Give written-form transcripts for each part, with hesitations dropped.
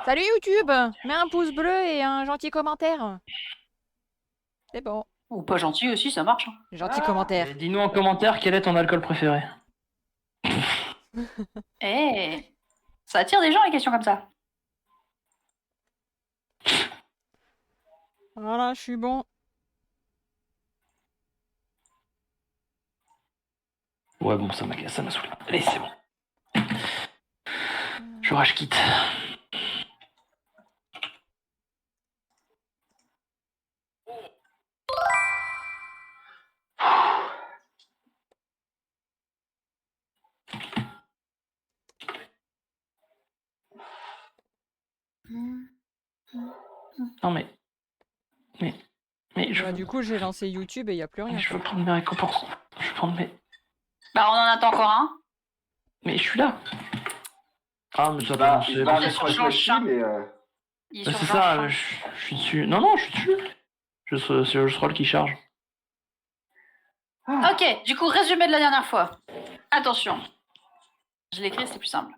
Salut YouTube! Mets un pouce bleu et un gentil commentaire. C'est bon. Ou pas gentil aussi, ça marche. Gentil commentaire. Et dis-nous en commentaire quel est ton alcool préféré. Eh, ça attire des gens les questions comme ça. Voilà, je suis bon. Ouais, bon, ça m'a saoulé. Allez, c'est bon. Je rage quitte. Non, mais je Bah, veux, du coup, j'ai lancé YouTube et il a plus rien. je veux Quoi. prendre mes récompenses. Je veux prendre mes. Bah, on en attend encore un. Mais je suis là. Ah, mais ça Bah, c'est il bon. va Il est mettre sur un Jean dessus, Chat. mais Il est Bah, sur c'est Jean ça, Chat. je suis dessus. Non, je suis dessus. C'est le scroll qui charge. Ah, Ok, du coup, résumé de la dernière fois. Attention. Je l'ai écrit, c'est plus simple.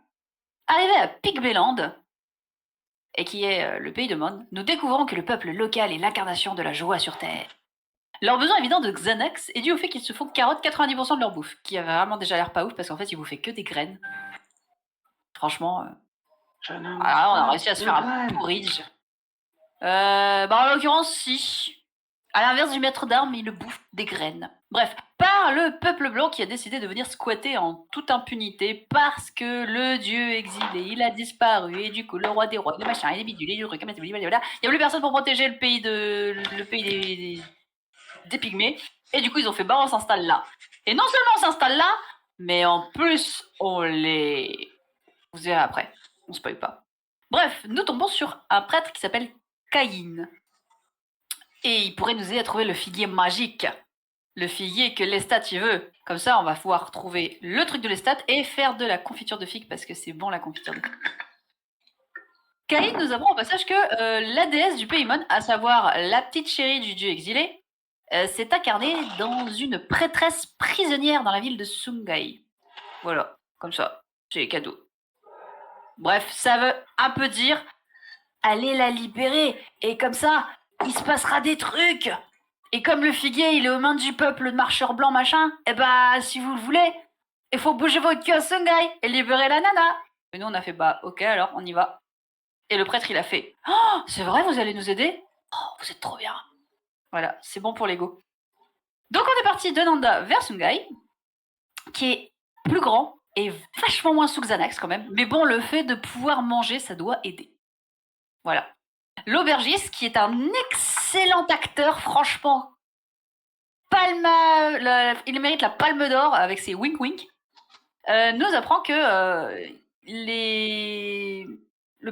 Arrivé à Pygméland, et qui est le pays de Mon, nous découvrons que le peuple local est l'incarnation de la joie sur Terre. Leur besoin évident de Xanax est dû au fait qu'ils se font carotte 90% de leur bouffe, qui avait vraiment déjà l'air pas ouf parce qu'en fait ils bouffaient que des graines. Franchement, je ne mange on a pas réussi à se de faire un graines. porridge. Bah en l'occurrence, si. À l'inverse du maître d'armes, il bouffe des graines. Bref, par le peuple blanc qui a décidé de venir squatter en toute impunité parce que le dieu exilé, il a disparu et du coup le roi des rois, les machins, et les bidules, et les trucs, il n'y a plus personne pour protéger le pays des pygmées. Et du coup, ils ont fait bah on s'installe là. Et non seulement on s'installe là, mais en plus on les. Vous verrez après, on spoil pas. Bref, nous tombons sur un prêtre qui s'appelle Caïn. Et il pourrait nous aider à trouver le figuier magique. Le figuier que Lestat y veut. Comme ça, on va pouvoir trouver le truc de Lestat et faire de la confiture de figue parce que c'est bon la confiture de figue. Caïn nous apprend au passage que la déesse du Paymon, à savoir la petite chérie du dieu exilé, s'est incarnée dans une prêtresse prisonnière dans la ville de Sungai. Voilà, comme ça, c'est cadeau. Bref, ça veut un peu dire allez la libérer et comme ça, il se passera des trucs. Et comme le figuier, il est aux mains du peuple de marcheurs blancs, machin, eh bah, si vous le voulez, il faut bouger votre queue à Sungai et libérer la nana. Et nous, on a fait, bah, ok, alors, on y va. Et le prêtre, il a fait, oh, c'est vrai, vous allez nous aider? Oh, vous êtes trop bien. Voilà, c'est bon pour l'ego. Donc, on est parti de Nanda vers Sungai, qui est plus grand et vachement moins sous Xanax quand même. Mais bon, le fait de pouvoir manger, ça doit aider. Voilà. L'aubergiste, qui est un excellent acteur, franchement, il mérite la palme d'or avec ses wink wink, nous apprend que le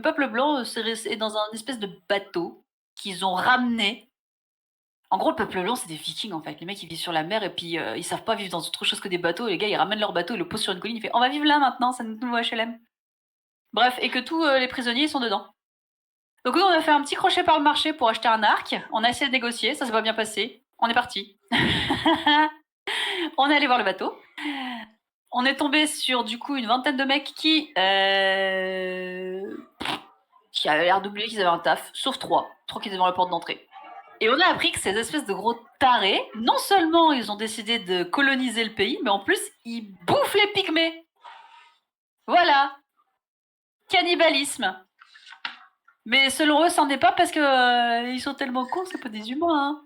peuple blanc est dans un espèce de bateau qu'ils ont ramené. En gros, le peuple blanc, c'est des vikings en fait. Les mecs, ils vivent sur la mer et puis ils savent pas vivre dans autre chose que des bateaux. Les gars, ils ramènent leur bateau, ils le posent sur une colline, ils font on va vivre là maintenant, c'est notre nouveau HLM. Bref, et que tous les prisonniers sont dedans. Donc nous, on a fait un petit crochet par le marché pour acheter un arc. On a essayé de négocier, ça s'est pas bien passé. On est parti. On est allé voir le bateau. On est tombé sur du coup une vingtaine de mecs qui avaient l'air d'oublier qu'ils avaient un taf, sauf trois qui étaient devant la porte d'entrée. Et on a appris que ces espèces de gros tarés, non seulement ils ont décidé de coloniser le pays, mais en plus ils bouffent les pygmées. Voilà, cannibalisme. Mais selon eux, c'en est pas parce que ils sont tellement cons, c'est pas des humains. Hein.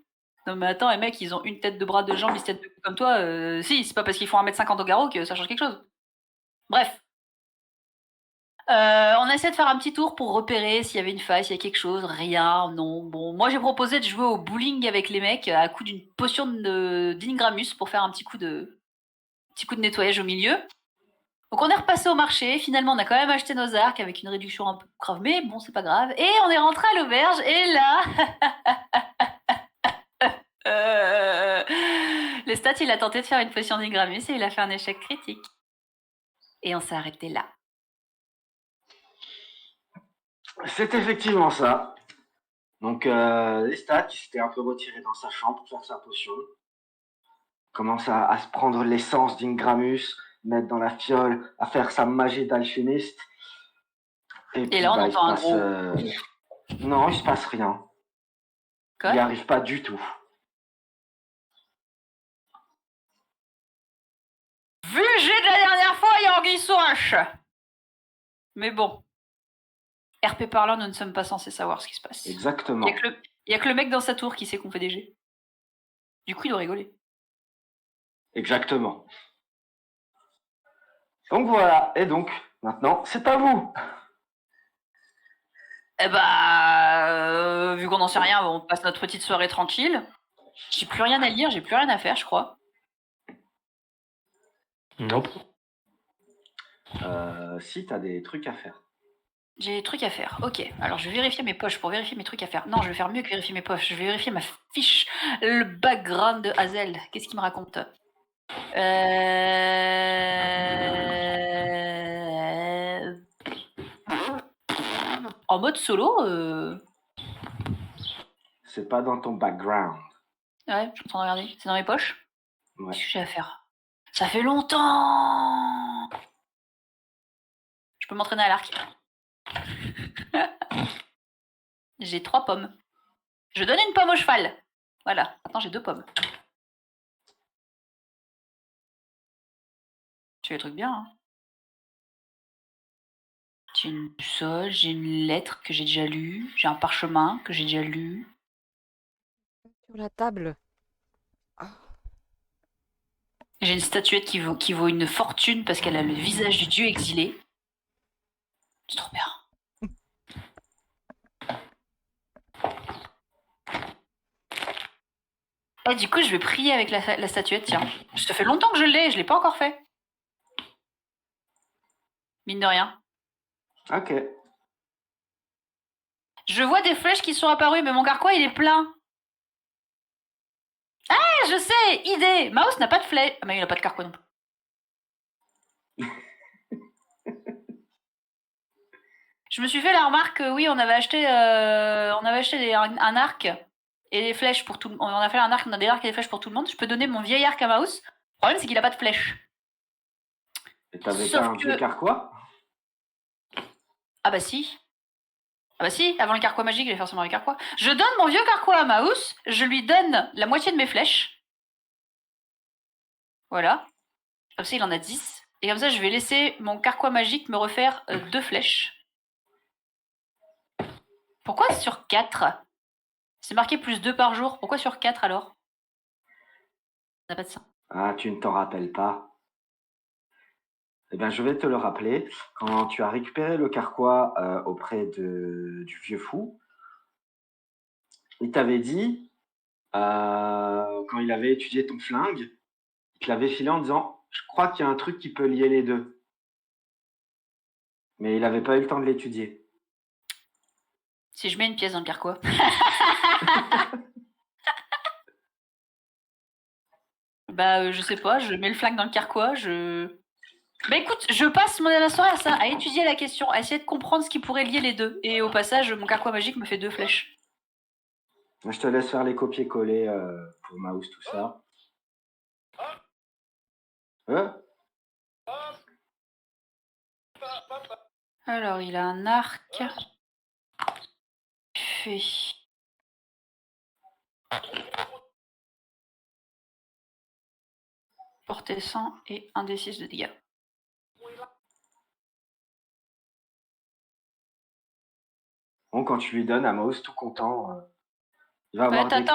Non mais attends, les mecs, ils ont une tête de bras de jambes, ils se tiennent debout comme toi. Si, c'est pas parce qu'ils font 1m50 au garrot que ça change quelque chose. Bref. On a essayé de faire un petit tour pour repérer s'il y avait une faille, s'il y a quelque chose. Rien, non. Bon, moi j'ai proposé de jouer au bowling avec les mecs à coup d'une potion d'Ingramus pour faire un petit coup de nettoyage au milieu. Donc on est repassé au marché. Finalement, on a quand même acheté nos arcs avec une réduction un peu grave, mais bon, c'est pas grave. Et on est rentré à l'auberge et là, Lestat il a tenté de faire une potion d'Ingramus et il a fait un échec critique. Et on s'est arrêté là. C'est effectivement ça. Donc, Lestat, qui s'était un peu retiré dans sa chambre pour faire sa potion, commence à se prendre l'essence d'Ingramus, mettre dans la fiole, à faire sa magie d'alchimiste. Et puis, là, on il se entend un passe. gros. Non, il se passe rien. Quoi Il n'y arrive pas du tout. Vu le jet de la dernière fois, il y a Anguille sous roche. Mais bon. RP parlant, nous ne sommes pas censés savoir ce qui se passe. Exactement. Il y a que le mec dans sa tour qui sait qu'on fait des jets. Du coup, il doit rigoler. Exactement. Donc voilà. Et donc, maintenant, c'est à vous. Eh bah, vu qu'on n'en sait rien, on passe notre petite soirée tranquille. J'ai plus rien à lire, j'ai plus rien à faire, je crois. Nope. Si, t'as des trucs à faire. J'ai des trucs à faire. Ok, alors je vais vérifier mes poches pour vérifier mes trucs à faire. Non, je vais faire mieux que vérifier mes poches. Je vais vérifier ma fiche, le background de Hazel. Qu'est-ce qu'il me raconte En mode solo C'est pas dans ton background. Ouais, je suis en train de regarder. C'est dans mes poches Ouais. Qu'est-ce que j'ai à faire Ça fait longtemps. Je peux m'entraîner à l'arc. J'ai 3 pommes. Je donne une pomme au cheval. Voilà, maintenant j'ai 2 pommes. Tu fais le truc bien, hein. J'ai une boussole, j'ai une lettre que j'ai déjà lue, j'ai un parchemin que j'ai déjà lu. Sur la table. J'ai une statuette qui vaut une fortune parce qu'elle a le visage du dieu exilé. C'est trop bien. Et du coup, je vais prier avec la statuette, tiens. Ça fait longtemps que je l'ai pas encore fait. Mine de rien. Ok. Je vois des flèches qui sont apparues, mais mon carquois, il est plein. Ah, je sais, idée. Mouse n'a pas de flèche. Ah, mais il n'a pas de carquois non plus. Je me suis fait la remarque que oui, on avait acheté un arc et des flèches pour tout le monde. On a fait un arc, on a des arcs et des flèches pour tout le monde. Je peux donner mon vieil arc à Mouse. Le problème, c'est qu'il a pas de flèches. Et t'avais Sauf pas un vieux que- carquois? Ah bah si. Ah bah si, avant le carquois magique, il est forcément le carquois. Je donne mon vieux carquois à Mouse, je lui donne la moitié de mes flèches. Voilà. Comme ça, il en a 10. Et comme ça, je vais laisser mon carquois magique me refaire 2 flèches. Pourquoi sur 4 ? C'est marqué plus 2 par jour. Pourquoi sur 4 alors ? Ça n'a pas de sens. Ah, tu ne t'en rappelles pas. Eh bien, je vais te le rappeler. Quand tu as récupéré le carquois auprès du vieux fou, il t'avait dit, quand il avait étudié ton flingue, il te l'avait filé en disant, je crois qu'il y a un truc qui peut lier les deux. Mais il n'avait pas eu le temps de l'étudier. Si je mets une pièce dans le carquois. Bah, je sais pas, je mets le flingue dans le carquois, Bah écoute, je passe la soirée à ça, à étudier la question, à essayer de comprendre ce qui pourrait lier les deux. Et au passage, mon carquois magique me fait 2 flèches. Je te laisse faire les copier-coller pour Mouse, tout ça. Alors, il a un arc. Fait. Portée 100 et 1 d6 de dégâts. Bon, quand tu lui donnes à Mouse, tout content, il va avoir Ouais, Dexter.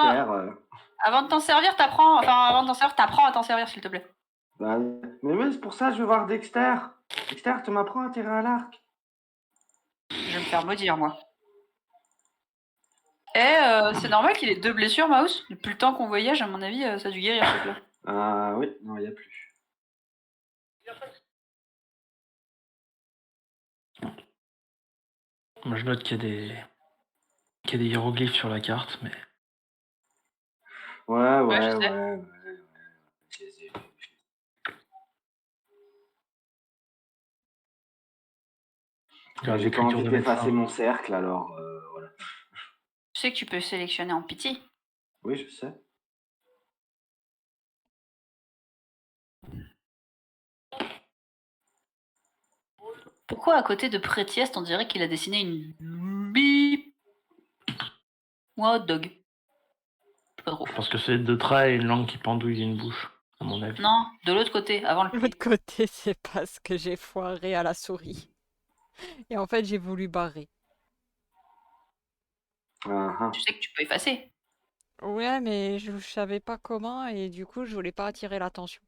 Avant de t'en servir, t'apprends. Enfin, avant de t'en servir, t'apprends à t'en servir, s'il te plaît. Bah, mais oui, c'est pour ça que je veux voir Dexter. Dexter, tu m'apprends à tirer à l'arc. Je vais me faire maudire, moi. C'est normal qu'il ait 2 blessures, Mouse. Depuis le temps qu'on voyage, à mon avis, ça a dû guérir, ce truc-là. Oui, non, il n'y a plus. Moi, je note qu'il y a des hiéroglyphes sur la carte, mais Ouais, je sais. Ouais. J'ai pas envie de d'effacer médecin. mon cercle, alors voilà. Tu sais que tu peux sélectionner en pitié. Oui, je sais. Pourquoi à côté de Prétieste, on dirait qu'il a dessiné une bip ou un hot dog? Pas trop. Je pense que c'est deux traits et une langue qui pendouille d'une bouche, à mon avis. Non, de l'autre côté, avant le De P. l'autre côté, c'est parce que j'ai foiré à la souris. Et en fait, j'ai voulu barrer. Tu sais que tu peux effacer. Ouais, mais je savais pas comment et du coup, je voulais pas attirer l'attention.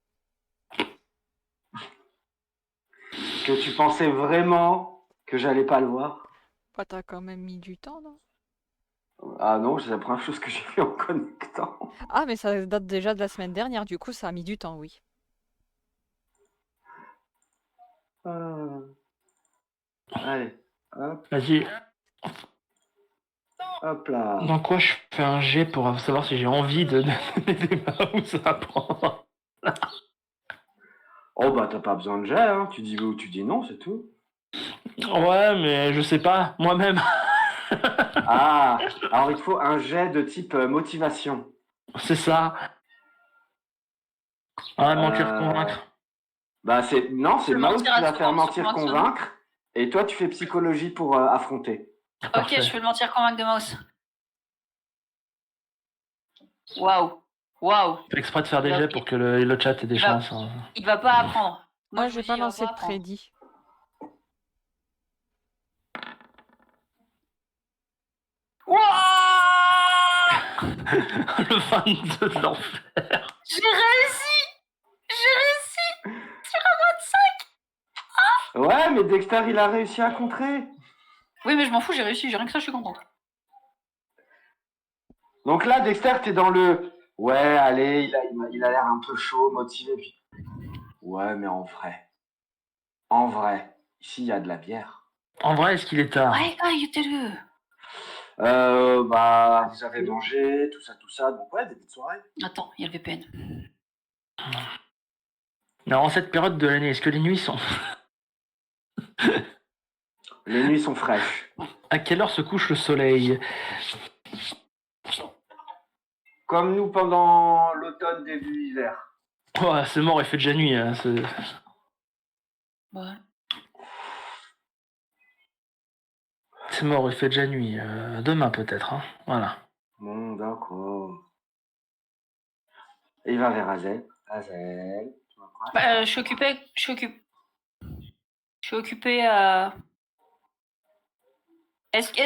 Que tu pensais vraiment que j'allais pas le voir? Bah, t'as quand même mis du temps, non? Ah non, c'est la première chose que j'ai fait en connectant. Ah, mais ça date déjà de la semaine dernière, du coup, ça a mis du temps, oui. Allez, hop, Vas-y, hop là. dans quoi je fais un jet pour savoir si j'ai envie de donner des mouse à prendre? Oh bah t'as pas besoin de jet, hein. Tu dis oui ou tu dis non, c'est tout. Ouais, mais je sais pas, moi-même. Ah, alors il faut un jet de type motivation. C'est ça. Ah, mentir, convaincre. Bah c'est non, c'est Je Mouse mentir qui à va tout faire le monde, mentir sur moi, convaincre, et toi tu fais psychologie pour affronter. Ok, Parfait. je fais le mentir convaincre de Mouse. Waouh. Waouh. Fais exprès de faire des Ok. jets pour que le chat ait des Il va- chances. Hein. Il va pas apprendre. Moi, Moi, je vous j'ai dis, pas il va lancé de apprendre. prédit. Wouah Le 22 de l'enfer. J'ai réussi. J'ai réussi. Sur un 25. Ouais, mais Dexter il a réussi à contrer. Oui, mais je m'en fous, j'ai réussi. J'ai rien que ça, je suis contente. Donc là, Dexter, t'es dans le ouais, allez, il a l'air un peu chaud, motivé. Puis... Ouais, mais en vrai, ici il y a de la bière. En vrai, est-ce qu'il est tard? Ouais, il était le. Bah, vous avez mangé, tout ça, donc ouais, début de soirée. Attends, il y a le VPN. Non, en cette période de l'année, est-ce que les nuits sont... Les nuits sont fraîches. À quelle heure se couche le soleil? Comme nous pendant l'automne, début hiver. Oh, c'est mort, il fait déjà nuit. Hein, Ouais. c'est mort, il fait déjà nuit. Demain peut-être. Hein. Voilà. Bon, d'accord. Et il va vers Azel. Azel, tu vois quoi? Bah, je suis occupée. Je suis occupée à. Est-ce que.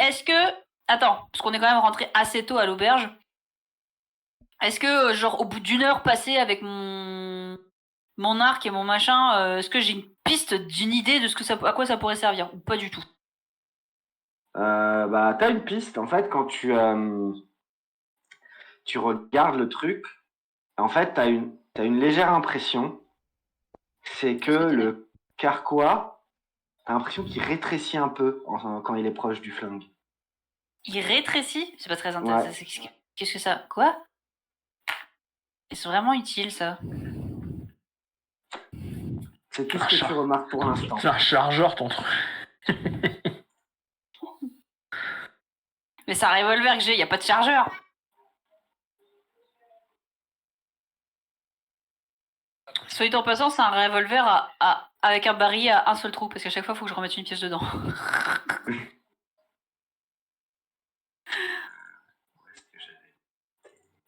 Est-ce que. Attends, parce qu'on est quand même rentré assez tôt à l'auberge. Est-ce que, genre, au bout d'une heure passée avec mon arc et mon machin, est-ce que j'ai une piste d'une idée de à quoi ça pourrait servir ou pas du tout? Bah, t'as une piste. En fait, quand tu regardes le truc, en fait, t'as une légère impression. C'est que le carquois, t'as l'impression qu'il rétrécit un peu quand il est proche du flingue. Il rétrécit? C'est pas très intéressant. Ouais. Qu'est-ce que ça? Quoi? Est-ce vraiment utile ça? C'est tout ce que tu remarques pour l'instant. C'est un chargeur ton truc. Mais c'est un revolver que j'ai, y a pas de chargeur. Soit dit en passant, c'est un revolver avec un barillet à un seul trou, parce qu'à chaque fois, il faut que je remette une pièce dedans.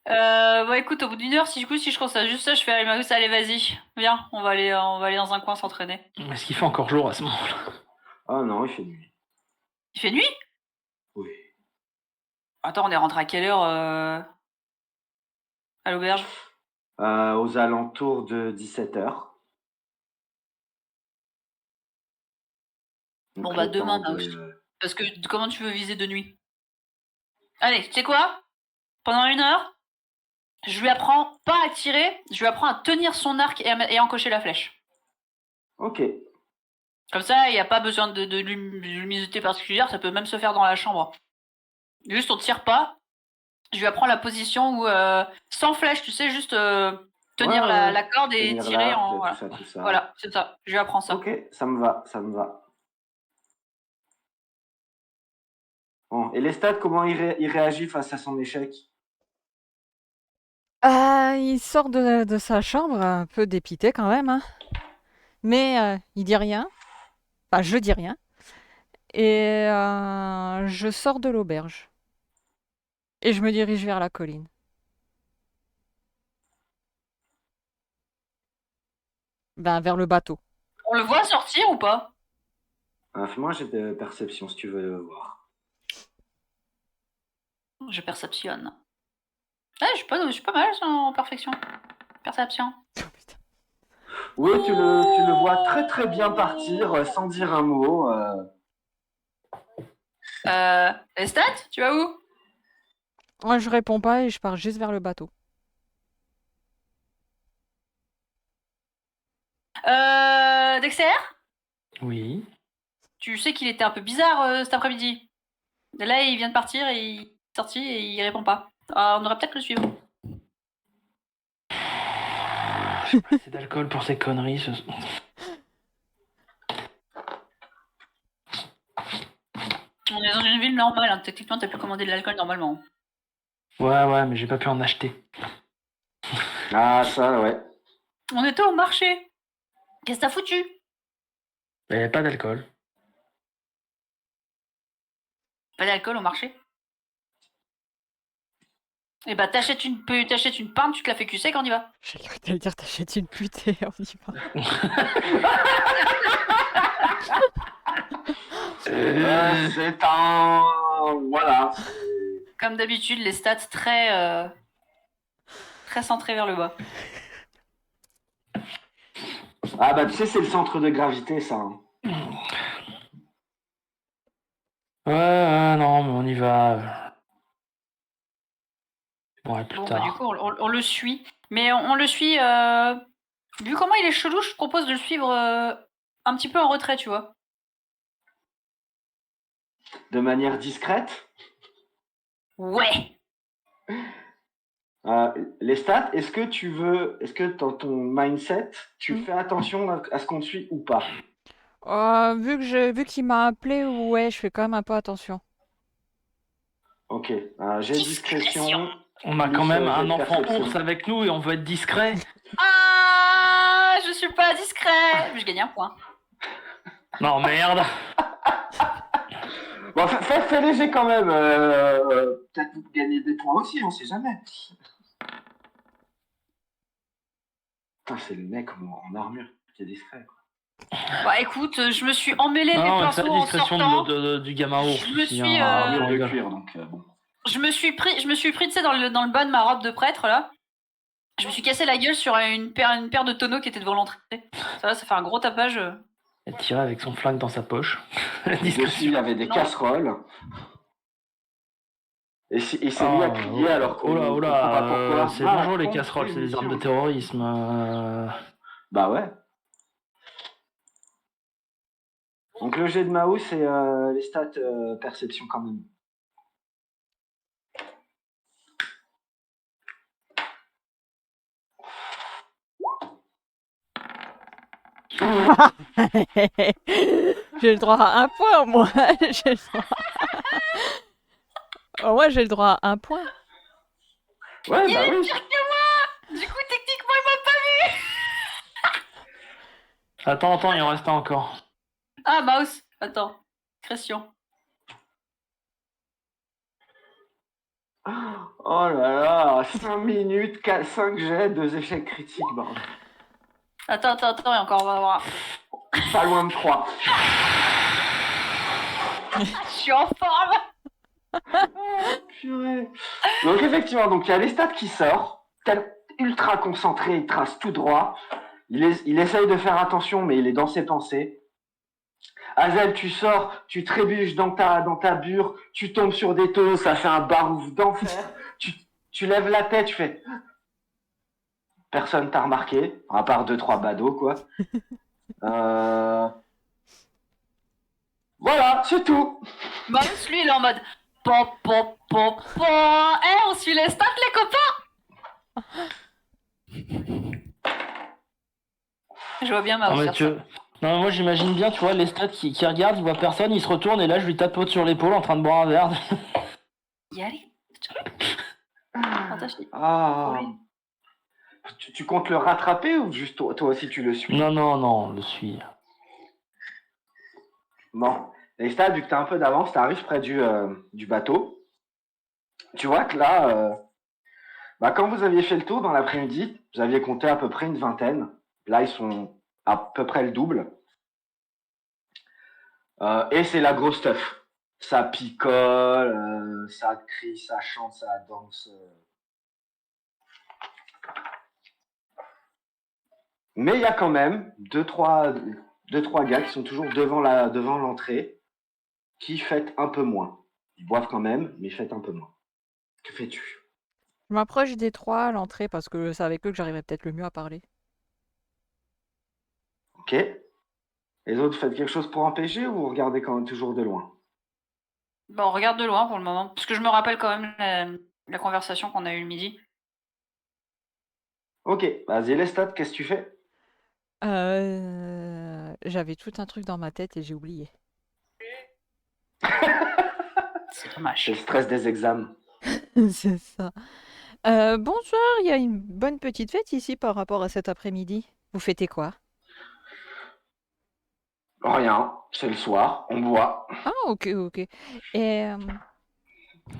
Bah écoute, au bout d'une heure, si je constate juste ça, je fais allez, Marius, allez, vas-y, viens, on va aller dans un coin s'entraîner. Est-ce qu'il fait encore jour à ce moment-là? Oh non, il fait nuit. Il fait nuit? Oui. Attends, on est rentré à quelle heure à l'auberge? Aux alentours de 17h. Bon bah demain, Marius. Parce que comment tu veux viser de nuit? Allez, tu sais quoi? Pendant une heure, je lui apprends pas à tirer, je lui apprends à tenir son arc et à encocher la flèche. Ok. Comme ça, il n'y a pas besoin de luminosité particulière, ça peut même se faire dans la chambre. Juste, on tire pas. Je lui apprends la position où, sans flèche, tu sais, juste tenir la corde et tenir tirer l'arc, en. Voilà, tout ça. Voilà, c'est ça. Je lui apprends ça. Ok, ça me va. Bon, et les stats, comment il réagit face à son échec? Il sort de sa chambre un peu dépité quand même, hein. Mais il dit rien. Enfin, je dis rien. Et je sors de l'auberge. Et je me dirige vers la colline. Ben, vers le bateau. On le voit sortir ou pas? Fais-moi j'ai de perception si tu veux le voir. Je perceptionne. Ah, je suis pas mal en perfection. Perception. Oh, putain. Oui, tu le vois très très bien partir sans dire un mot. Les stats, tu vas où? Moi, je réponds pas et je pars juste vers le bateau. Dexter? Oui. Tu sais qu'il était un peu bizarre cet après-midi. Là, il vient de partir et il est sorti et il répond pas. On devrait peut-être le suivre. J'ai pas assez d'alcool pour ces conneries. On est dans une ville normale, hein. Techniquement, t'as pu commander de l'alcool normalement. Ouais, mais j'ai pas pu en acheter. Ah, ça, ouais. On était au marché. Qu'est-ce que t'as foutu? Il y avait pas d'alcool. Pas d'alcool au marché? Eh bah, t'achètes une pinte, tu te la fais cucer quand on y va. J'ai cru que t'allais dire t'achètes une pute et on y va. C'est un... Voilà. Comme d'habitude, les stats très centrés vers le bas. Ah bah tu sais, c'est le centre de gravité, ça. Hein. Ouais, non, mais on y va. Ouais, plus Bon, tard. bah, du coup, on le suit. Mais on le suit. Vu comment il est chelou, je propose de le suivre un petit peu en retrait, tu vois. De manière discrète. Ouais! Les stats, est-ce que dans ton mindset, tu Mm. fais attention à ce qu'on te suit ou pas? Vu qu'il m'a appelé, ouais, je fais quand même un peu attention. Ok. J'ai discrétion. On a plus, quand même jet un de enfant perception. ours avec nous et on veut être discret. Ah! Je suis pas discret! Je gagne un point. Non, merde. Bon, fais léger quand même. Peut-être vous gagnez des points aussi, on sait jamais. Putain, c'est le mec en armure qui est discret. Quoi. Bah écoute, je me suis emmêlé les Non, mais c'est pinceaux la en discrétion sortant. du gamin ours. Je me aussi, suis, hein. Armure On de rigole. cuir, donc bon. Je me suis pris, tu sais, dans le bas de ma robe de prêtre, là. Je me suis cassé la gueule sur une paire de tonneaux qui était devant l'entrée. Ça fait un gros tapage. Elle tirait avec son flingue dans sa poche. La Dessus, il y discrétion. avait des Non. casseroles. Et il s'est mis à crier alors qu'on Oh là, comprend pas pourquoi. c'est dangereux les casseroles, c'est des armes de terrorisme. Bah ouais. Donc le jet de Mao, c'est les stats perception quand même. J'ai le droit à un point, moi. J'ai le droit. Moi, j'ai le droit à un point. Ouais, Il bah est oui. pire que moi! Du coup, techniquement, il m'a pas. Attends, il en reste un encore. Ah, mouse. Attends. Création. Oh là là, 5 minutes, 5 jets, 2 échecs critiques, bordel. Attends, et encore, on va voir. Pas loin de 3. Je suis en forme! Purée. Donc effectivement, donc il y a les stats qui sortent, ultra concentré, il trace tout droit. Il essaye de faire attention, mais il est dans ses pensées. Azel, tu sors, tu trébuches dans ta bure, tu tombes sur des tonneaux, ça fait un barouf d'enfer. Tu lèves la tête, tu fais... Personne t'a remarqué, à part 2-3 badauds, quoi. Voilà, c'est tout. Mouse, lui, il est en mode. Pop, pop, pop, pop. On suit les stats, les copains! Je vois bien Mouse Non, mais faire ça. Non, moi j'imagine bien, tu vois, les stats qui regardent, ils voient personne, ils se retournent et là je lui tapote sur l'épaule en train de boire un verre. Y aller. Fantastique. Ah. Oui. Tu comptes le rattraper ou juste toi aussi tu le suis? Non, on le suit. Bon, Lestat, vu que tu as un peu d'avance, tu arrives près du bateau. Tu vois que là, quand vous aviez fait le tour dans l'après-midi, vous aviez compté à peu près une vingtaine. Là, ils sont à peu près le double. Et c'est la grosse stuff. Ça picole, ça crie, ça chante, ça danse. Mais il y a quand même deux, trois gars qui sont toujours devant l'entrée, qui fêtent un peu moins. Ils boivent quand même, mais ils fêtent un peu moins. Que fais-tu? Je m'approche des trois à l'entrée parce que c'est avec eux que j'arriverai peut-être le mieux à parler. Ok. Les autres, faites quelque chose pour empêcher ou vous regardez quand même toujours de loin? Bon, on regarde de loin pour le moment, parce que je me rappelle quand même la conversation qu'on a eue le midi. Ok, vas-y Lestat, qu'est-ce que tu fais? J'avais tout un truc dans ma tête et j'ai oublié. C'est C'est dommage. le stress des examens. C'est ça. Bonsoir, il y a une bonne petite fête ici par rapport à cet après-midi. Vous fêtez quoi? Rien, c'est le soir, on boit. Ah, ok, ok. Et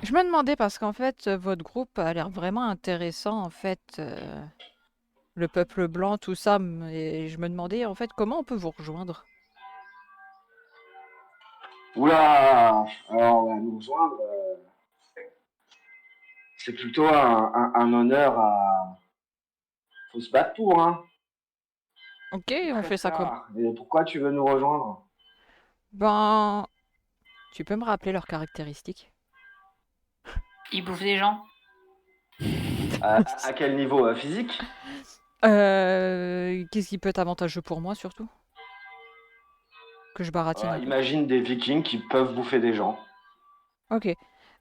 je me demandais parce qu'en fait, votre groupe a l'air vraiment intéressant, en fait, le peuple blanc, tout ça, et je me demandais en fait comment on peut vous rejoindre. Oula, alors nous rejoindre, c'est plutôt un honneur à... Faut se battre pour, hein. Ok, on Très fait ça comme. tard. Et pourquoi tu veux nous rejoindre? Ben, tu peux me rappeler leurs caractéristiques? Ils bouffent des gens. À quel niveau? Physique? Qu'est-ce qui peut être avantageux pour moi surtout? Que je baratine un peu. Imagine des vikings qui peuvent bouffer des gens. Ok.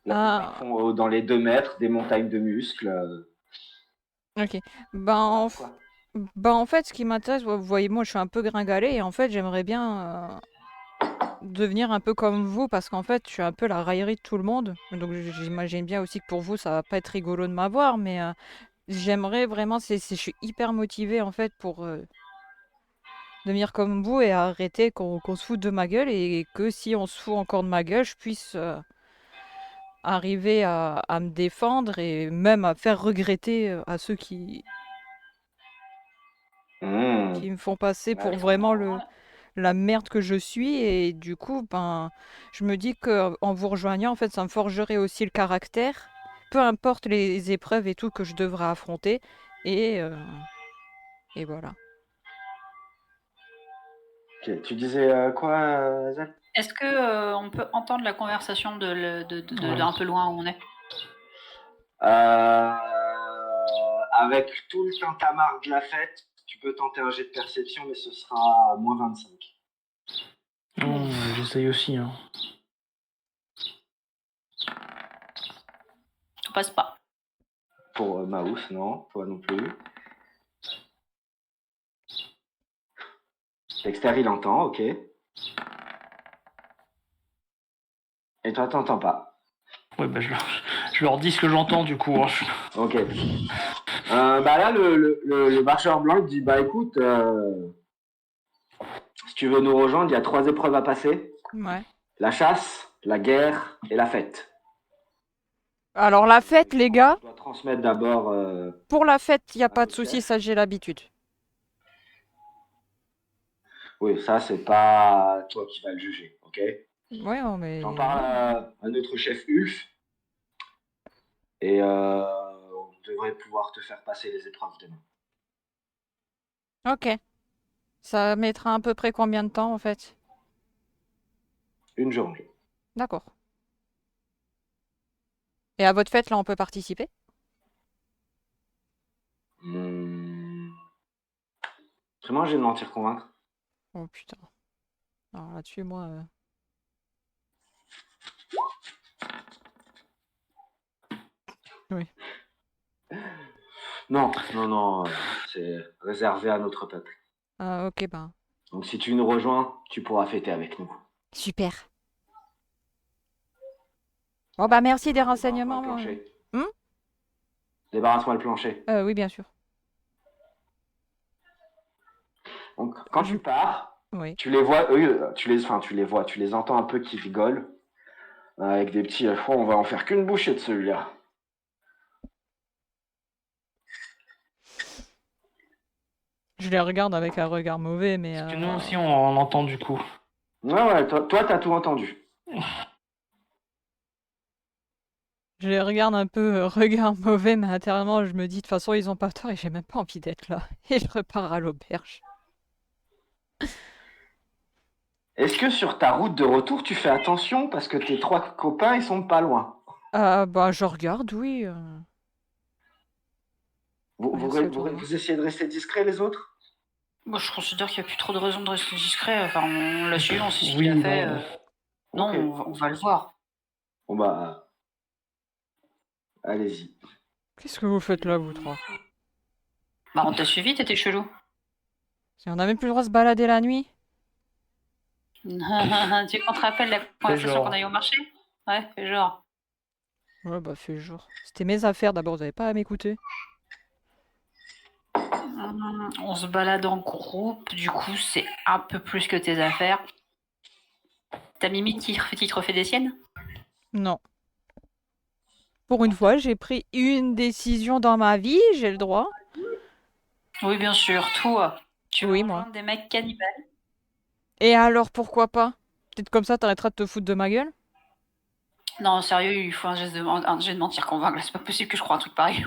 La plupart font dans les 2 mètres des montagnes de muscles. Ok. Ben, Voilà, quoi. en fait, ce qui m'intéresse, vous voyez, moi, je suis un peu gringalet et en fait, j'aimerais bien devenir un peu comme vous parce qu'en fait, je suis un peu la raillerie de tout le monde. Donc, j'imagine bien aussi que pour vous, ça va pas être rigolo de m'avoir, mais j'aimerais vraiment, je suis hyper motivée en fait pour devenir comme vous et arrêter qu'on se foute de ma gueule et que si on se fout encore de ma gueule, je puisse arriver à me défendre et même à faire regretter à ceux qui me font passer pour Ouais, je vraiment comprends. la merde que je suis. Et du coup, ben, je me dis que en vous rejoignant, en fait, ça me forgerait aussi le caractère, peu importe les épreuves et tout que je devrais affronter. Et, euh, et voilà. Ok, tu disais quoi, Zach? Est-ce que on peut entendre la conversation d'un peu loin où on est? Avec tout le tintamarre de la fête, tu peux tenter un jet de perception, mais ce sera moins 25. Non, j'essaye aussi. Hein. Ça passe pas. Pour Maus, non, toi non plus. Dexter, il entend, ok. Et toi, t'entends pas. Ouais, bah je leur dis ce que j'entends du coup. Hein. Ok. Là, le marcheur blanc il dit, bah écoute, si tu veux nous rejoindre, il y a 3 épreuves à passer. Ouais. La chasse, la guerre et la fête. Alors la fête, les gars, Je dois transmettre d'abord... pour la fête, il n'y a à pas de notre souci, chef. ça j'ai l'habitude. Oui, ça, c'est pas toi qui vas le juger, ok? Ouais, non, mais... J'en parle à notre chef Ulf. Et on devrait pouvoir te faire passer les épreuves demain. Ok. Ça mettra à peu près combien de temps en fait? Une journée. D'accord. Et à votre fête, là, on peut participer? Vraiment, j'ai de mentir convaincre. Oh putain. Alors là-dessus, moi... Oui. Non, c'est réservé à notre peuple. Ok, ben... Donc si tu nous rejoins, tu pourras fêter avec nous. Super. Bon, bah merci des Débarrasse-moi le renseignements. plancher. Hmm. Débarrasse-moi le plancher. Oui, bien sûr. Donc quand Je- tu pars, Oui. Tu les vois, eux, tu les entends un peu qui rigolent. Avec des petits fois, on va en faire qu'une bouchée de celui-là. Je les regarde avec un regard mauvais, mais... Parce que nous aussi, on entend du coup. Ouais, toi, t'as tout entendu. Je les regarde un peu regard mauvais, mais intérieurement, je me dis, de toute façon, ils ont pas tort et j'ai même pas envie d'être là. Et je repars à l'auberge. Est-ce que sur ta route de retour, tu fais attention parce que tes 3 copains, ils sont pas loin? Bah, je regarde, oui. Rien que ça autour de moi. Vous essayez de rester discret, les autres? Moi, je considère qu'il n'y a plus trop de raison de rester discret. Enfin, on l'a suivi, on sait ce Oui, qu'il a fait. non. Non, Ok. on va le voir. Bon bah, allez-y. Qu'est-ce que vous faites là, vous trois? Bah, on t'a suivi, t'étais chelou. Si on n'a même plus le droit de se balader la nuit? Tu veux qu'on te rappelle la conversation genre. qu'on a eu au marché? Ouais, fais genre. Ouais, bah, fais jour. C'était mes affaires d'abord, vous avez pas à m'écouter. On se balade en groupe, du coup, c'est un peu plus que tes affaires. T'as Mimi qui te refait des siennes? Non. Pour une fois, j'ai pris une décision dans ma vie, j'ai le droit. Oui, bien sûr, toi. Tu veux Oui, moi. rejoindre des mecs cannibales? Et alors, pourquoi pas? Peut-être comme ça, t'arrêteras de te foutre de ma gueule? Non, sérieux, il faut un jet de mentir convaincre. Là, c'est pas possible que je croie un truc pareil.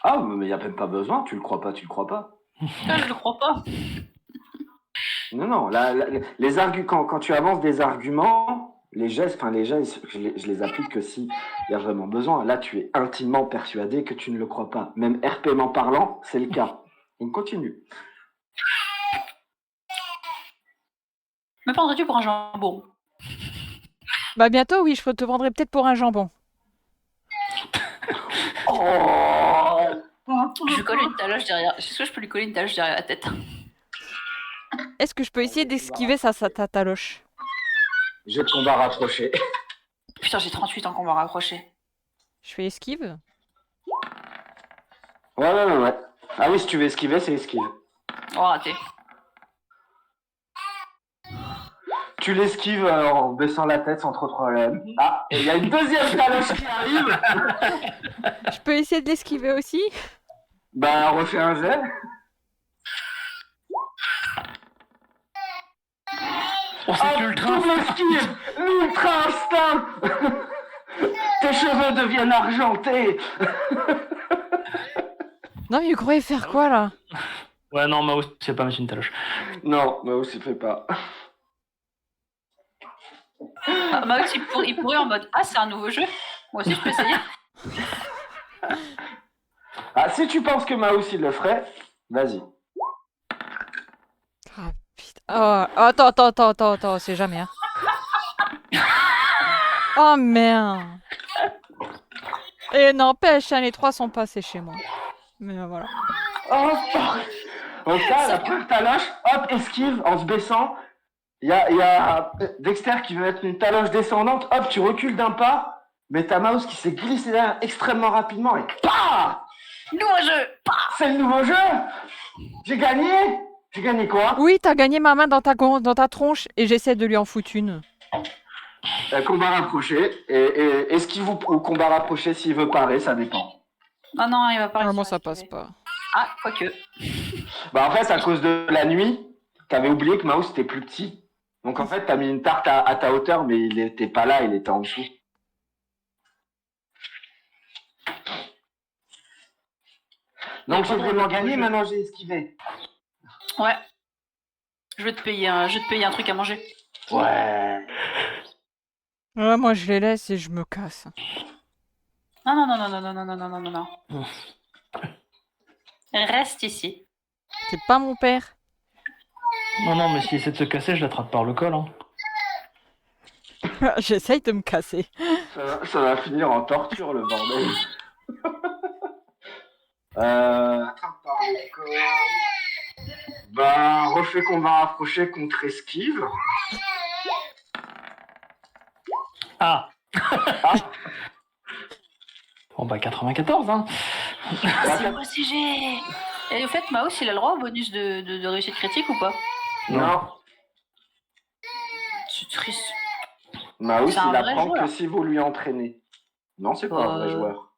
Ah, mais y a même pas besoin, tu le crois pas, tu le crois pas. Ah, je le crois pas. Non, quand tu avances des arguments, les gestes, je les applique que si il y a vraiment besoin. Là, tu es intimement persuadé que tu ne le crois pas. Même RPment parlant, c'est le cas. Donc continue. Me prendrais-tu pour un jambon? Bah, bientôt, oui, je te vendrai peut-être pour un jambon. Oh Je colle une taloche derrière. Est-ce que je peux lui coller une taloche derrière la tête? Est-ce que je peux essayer d'esquiver ta taloche? Jet de combat rapproché. Putain, j'ai 38 ans qu'on va rapprocher. Je fais esquive? Ouais. Ah oui, si tu veux esquiver, c'est esquive. Oh, raté. Tu l'esquives en baissant la tête sans trop de problème. Ah, et il y a une deuxième taloche qui arrive. Je peux essayer de l'esquiver aussi? Bah, refais un jet. Oh, c'est ultra. Double esquive, l'ultra instinct. Tes cheveux deviennent argentés. Non, mais vous croyez faire quoi, là? Ouais, non, Mao, c'est pas mettre une taloche. Non, mais aussi fait pas. Max, il pourrait en mode ah, c'est un nouveau jeu. Moi aussi, je peux essayer. Ah, si tu penses que Maus il le ferait, vas-y. Ah, putain. Oh, attends, c'est jamais, hein. Oh, merde. Et n'empêche, hein, les trois sont passés chez moi. Mais voilà. Oh, fuck. Donc là, la première taloche, hop, esquive en se baissant. Il y a Dexter qui veut mettre une taloche descendante, hop, tu recules d'un pas, mais ta mouse qui s'est glissée derrière extrêmement rapidement et PAH! Nouveau jeu. C'est le nouveau jeu! J'ai gagné! J'ai gagné quoi? Oui, t'as gagné ma main dans ta tronche et j'essaie de lui en foutre une. Combat rapproché. Et esquive ou combat rapproché s'il veut parer, ça dépend. Ah non, il va pas. Normalement, ça passe pas. Ah, quoique. Bah en fait, à cause de la nuit, t'avais oublié que Mouse était plus petit. Donc en fait, t'as mis une tarte à ta hauteur, mais il était pas là, il était en dessous. Donc j'ai vraiment gagné, maintenant j'ai esquivé. Ouais. Je vais te payer un truc à manger. Ouais. Ouais, moi, je les laisse et je me casse. Non. Reste ici. C'est pas mon père. Non, mais s'il essaie de se casser, je l'attrape par le col. Hein. J'essaye de me casser. Ça va finir en torture, le bordel. Attrape par le col. Bah, refais combat rapproché contre esquive. Ah. Bon bah 94, hein. C'est moi CG. Et au fait, Maus, il a le droit au bonus de réussite critique ou pas? Non. C'est triste. Maus, C'est un il vrai apprend joueur. que si vous lui entraînez. Non, c'est pas un vrai joueur.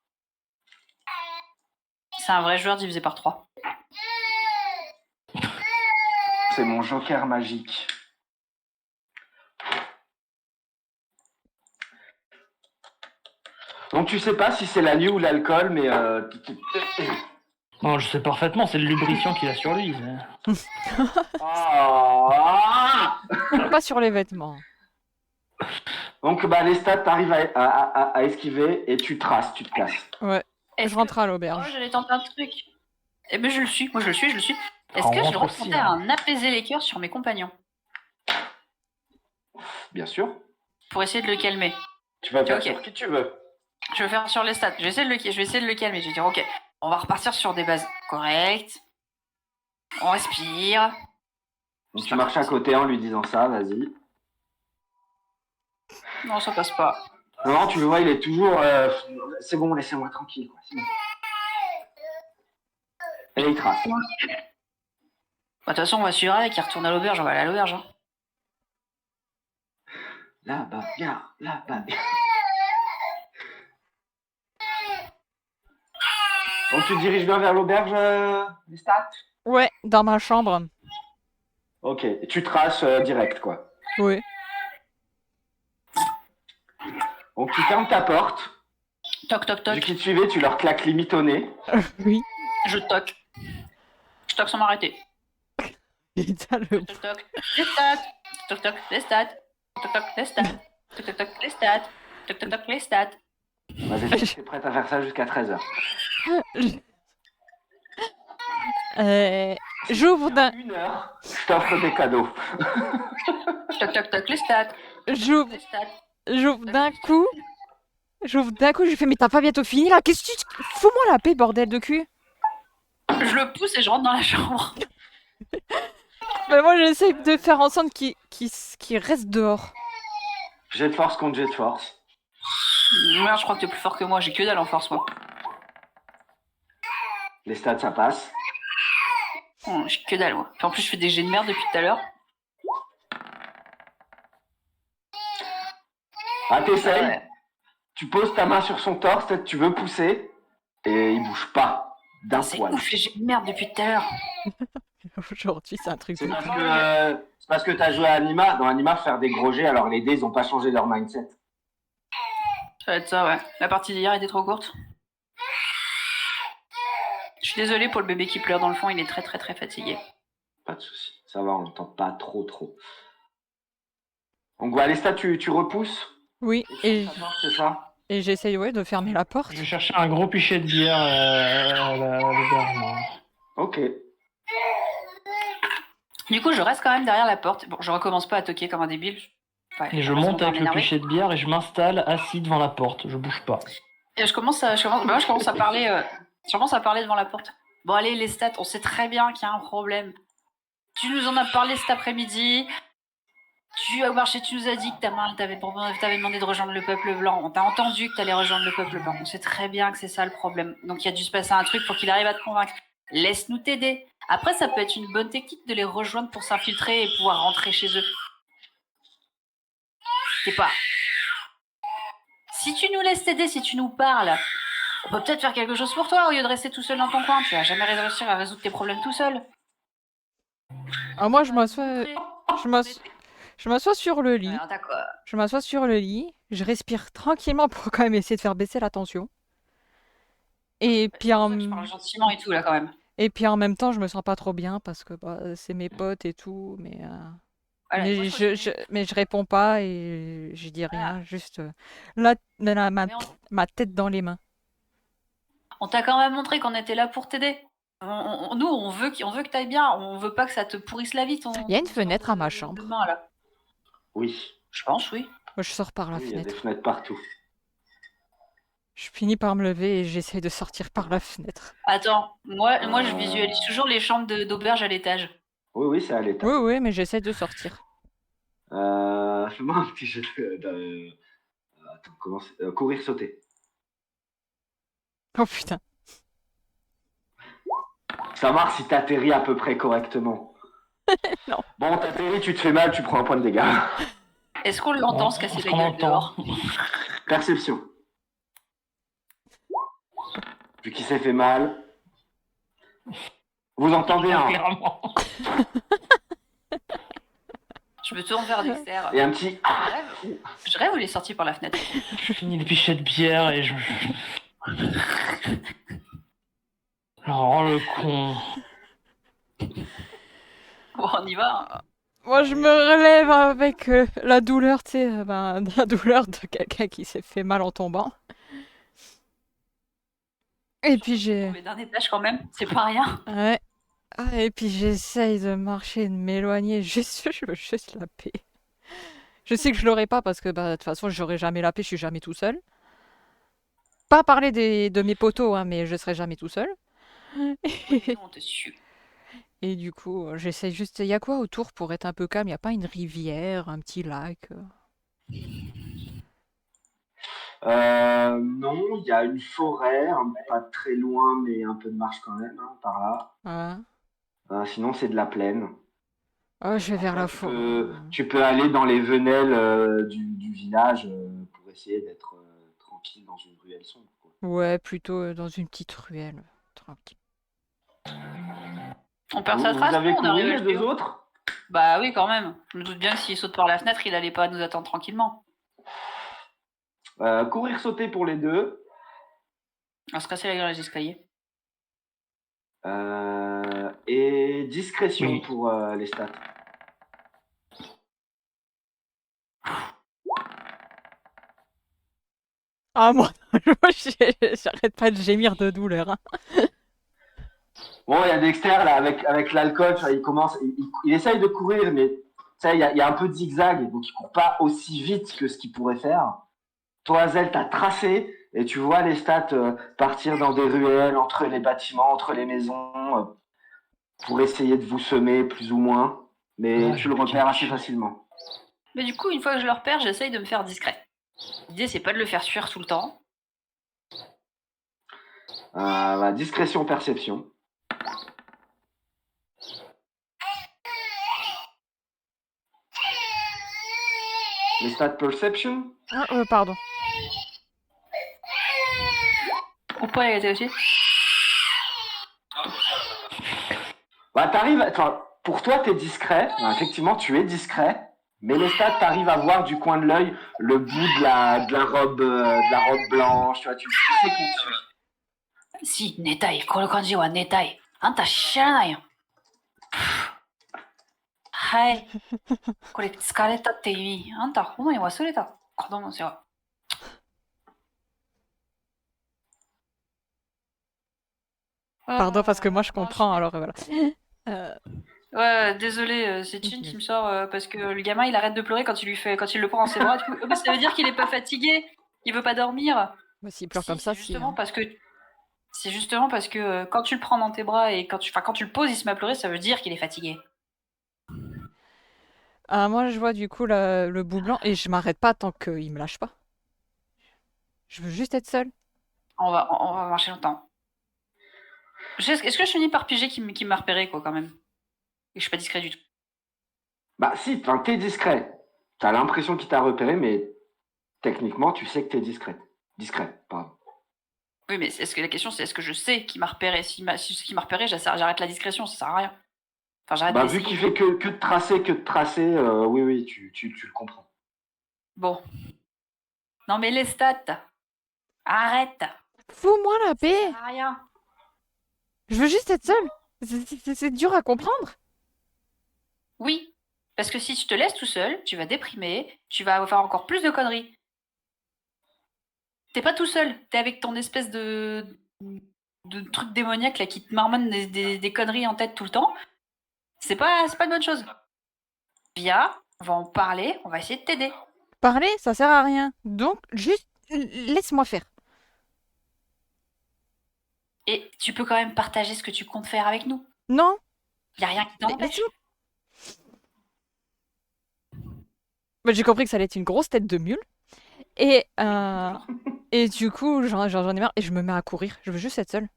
C'est un vrai joueur divisé par 3. C'est mon joker magique. Donc tu sais pas si c'est la nuit ou l'alcool, mais Non, je sais parfaitement, c'est le lubrifiant qu'il a sur lui. Ah Pas sur les vêtements. Donc bah les stats t'arrives à esquiver et tu traces, tu te casses. Ouais. Je rentre à Oh, l'auberge. j'allais tenter un truc. Eh ben je le suis, moi je le suis. Est-ce On que je rentre dois aussi, tenter hein. un apaiser les cœurs sur mes compagnons Bien sûr. pour essayer de le calmer? Tu vas faire Ok. sur qui tu veux. Je vais faire sur les stats. Je vais essayer de le calmer. Je vais dire ok, on va repartir sur des bases correctes. On respire. Donc tu marches à côté en lui disant ça, vas-y. Non, ça passe pas. Non, tu le vois, il est toujours... c'est bon, laissez-moi tranquille, quoi. C'est bon. Et il trace. Bah, de toute façon, on va suivre avec, il retourne à l'auberge, on va aller à l'auberge. Hein. Là-bas, regarde, là-bas. Donc tu te diriges bien vers l'auberge, les stats? Ouais, dans ma chambre. Ok, et tu traces direct, quoi. Oui. Donc tu fermes ta porte. Toc, toc, Vu toc. qu'ils te suivaient, tu leur claques limite au nez. Oui. Je toque. Je toque sans m'arrêter. Putain, le... Toc, toc. Les stats. Toc, toc, les stats. Toc, toc, les stats. Toc, toc, toc, les stats. Toc, toc, toc, les stats. Vas-y, t'es prête à faire ça jusqu'à 13h. J'ouvre d'un... 1h, je t'offre des cadeaux. Toc, toc, toc, les stats. J'ouvre... Les stats. J'ouvre d'un coup... J'ouvre d'un coup, je lui fais, mais t'as pas bientôt fini là? Qu'est-ce que tu... Fous-moi la paix, bordel de cul! Je le pousse et je rentre dans la chambre. Bah, moi, j'essaie de faire en sorte qu'il reste dehors. Jet de force contre jet de force. Merde, je crois que t'es plus fort que moi, j'ai que dalle en force, moi. Les stats, ça passe. J'ai que dalle, moi. Puis en plus, je fais des jets de merde depuis tout à l'heure. Ah, t'essayes. Ouais. Tu poses ta main sur son torse, peut-être tu veux pousser, et il bouge pas d'un C'est poil. ouf, les jets de merde depuis tout à l'heure. Aujourd'hui, c'est un truc de... C'est parce que t'as joué à Anima. Dans Anima, faire des gros jets, alors les dés, ils ont pas changé leur mindset. Ça va être ça, ouais. La partie d'hier était trop courte. Je suis désolée pour le bébé qui pleure dans le fond, il est très très très fatigué. Pas de souci. Ça va, on n'entend pas trop. Donc voilà, les stats, tu repousses. Oui, et C'est ça? j'essaye, ouais, de fermer la porte. Je vais chercher un gros pichet de bière à l'auberge, moi. Ok. Du coup, je reste quand même derrière la porte. Bon, je recommence pas à toquer comme un débile. Ouais, Et je j'ai pas monte raison avec de le m'énerver. pichet de bière et je m'installe assis devant la porte. Je bouge pas. Et je commence à parler. Je commence à parler devant la porte. Bon, allez, les stats, on sait très bien qu'il y a un problème. Tu nous en as parlé cet après-midi. Tu as marché, tu nous as dit que t'avais demandé de rejoindre le peuple blanc. On t'a entendu que t'allais rejoindre le peuple blanc. On sait très bien que c'est ça le problème. Donc il y a dû se passer un truc pour qu'il arrive à te convaincre. Laisse-nous t'aider. Après, ça peut être une bonne technique de les rejoindre pour s'infiltrer et pouvoir rentrer chez eux. T'es pas. Si tu nous laisses t'aider, si tu nous parles, on peut peut-être faire quelque chose pour toi au lieu de rester tout seul dans ton coin. Tu vas jamais réussir à résoudre tes problèmes tout seul. Alors moi, je m'assois sur le lit. Alors, d'accord. Je m'assois sur le lit. Je respire tranquillement pour quand même essayer de faire baisser la tension. Et puis C'est pour ça que je parle gentiment et tout là quand même. Et puis en même temps, je me sens pas trop bien parce que bah, c'est mes potes et tout, Voilà, moi, mais je réponds pas et je dis rien, juste ma tête dans les mains. On t'a quand même montré qu'on était là pour t'aider. Nous, on veut que t'ailles bien. On veut pas que ça te pourrisse la vie. Il y a une fenêtre à ma chambre. Demain, là. Oui. Je pense, oui. Moi, je sors par la Oui, il y a des fenêtre. fenêtres partout. Je finis par me lever et j'essaye de sortir par la fenêtre. Attends, moi je visualise toujours les chambres d'auberge à l'étage. Oui, c'est à l'étage. Oui, mais j'essaie de sortir. Fais-moi un petit jeu Attends, comment c'est courir, sauter. Oh putain. Savoir si t'atterris à peu près correctement. Non. Bon, t'atterris, tu te fais mal, tu prends un point de dégâts. Est-ce qu'on l'entend se casser la gueule dehors? Perception. Vu qu'il s'est fait mal. Vous entendez un... Clairement. Je me tourne vers Dexter. Et un petit... Je rêve ou il est sorti par la fenêtre? Je finis le pichet de bière et je... Oh le con. Bon, on y va. Moi, je me relève avec la douleur, tu sais, la douleur de quelqu'un qui s'est fait mal en tombant. Et puis j'ai... Mais d'un étage quand même, c'est pas rien. Ouais. Ah, et puis j'essaye de marcher, de m'éloigner. Je veux juste la paix. Je sais que je l'aurai pas parce que de toute façon, j'aurai jamais la paix, je suis jamais tout seul. Pas parler de mes potos, hein, mais je serai jamais tout seul. Oui, on te suit. Et du coup, j'essaye juste. Il y a quoi autour pour être un peu calme? Il n'y a pas une rivière, un petit lac? Non, il y a une forêt, pas très loin, mais un peu de marche quand même, hein, par là. Voilà. Sinon, c'est de la plaine. Oh, je vais vers la Tu forêt. tu peux aller dans les venelles du village pour essayer d'être tranquille dans une ruelle sombre, quoi. Ouais, plutôt dans une petite ruelle. Tranquille. On perd Vous, sa vous trace, avez nous, on couru arrive à les le deux suivre. autres? Bah oui, quand même. Je me doute bien que s'il saute par la fenêtre, il allait pas nous attendre tranquillement. Courir, sauter pour les deux. On va se casser la gueule dans les escaliers. Et discrétion Oui. pour les stats. Ah, moi, j'arrête pas de gémir de douleur. Hein. Bon, il y a Dexter là avec l'alcool, il commence, il essaye de courir, mais il y a un peu de zigzag, donc il court pas aussi vite que ce qu'il pourrait faire. Toi, Zel, t'as tracé et tu vois les stats partir dans des ruelles, entre les bâtiments, entre les maisons, pour essayer de vous semer plus ou moins, mais Ah, tu le repères assez facilement. Mais du coup, une fois que je le repère, j'essaye de me faire discret. L'idée, c'est pas de le faire fuir tout le temps. Discrétion, perception. Les stats perception. Ah, pardon. Ou pas, elle était aussi. T'arrives, pour toi, t'es discret. Effectivement, tu es discret. Mais les stats, t'arrives à voir du coin de l'œil le bout de la robe blanche. Tu vois, tu sais qu'on te suit. Si, netai, korokanji wa netai. Anta shiranai yo. Hai. Kore tsukareta tte imi. Anta hono ni wasureta. Kodomo desu yo. Pardon, parce que moi je comprends, alors voilà. Ouais, désolé, c'est Chin qui me sort parce que le gamin il arrête de pleurer quand il le prend dans ses bras. Du coup, ça veut dire qu'il est pas fatigué, il veut pas dormir. Bah, s'il pleure comme ça, c'est si. justement parce que quand tu le prends dans tes bras et quand tu le poses, il se met à pleurer, ça veut dire qu'il est fatigué. Moi je vois du coup le bout blanc et je m'arrête pas tant qu'il me lâche pas. Je veux juste être seule. On va marcher longtemps. Est-ce que je finis par piger qu'il m'a repéré quoi quand même? Et je suis pas discret du tout. Bah si, t'es discret. T'as l'impression qu'il t'a repéré, mais techniquement, tu sais que t'es discret. Discret, pardon. Oui, mais la question c'est est-ce que je sais qu'il m'a repéré? Si qu'il m'a repéré, j'arrête la discrétion, ça sert à rien. Enfin, j'arrête Vu qu'il fait que de tracer, oui, tu le comprends. Bon. Non mais les stats. Arrête. Fous-moi la paix. Ça sert à rien. Je veux juste être seule. C'est dur à comprendre. Oui. Parce que si tu te laisses tout seul, tu vas déprimer, tu vas faire encore plus de conneries. T'es pas tout seul, t'es avec ton espèce de truc démoniaque là qui te marmonne des conneries en tête tout le temps. C'est pas une bonne chose. Viens, on va en parler, on va essayer de t'aider. Parler, ça sert à rien. Donc, juste laisse-moi faire. Et tu peux quand même partager ce que tu comptes faire avec nous. Non. Y a rien qui t'empêche. Bah, j'ai compris que ça allait être une grosse tête de mule. Et du coup, j'en ai marre et je me mets à courir. Je veux juste être seule.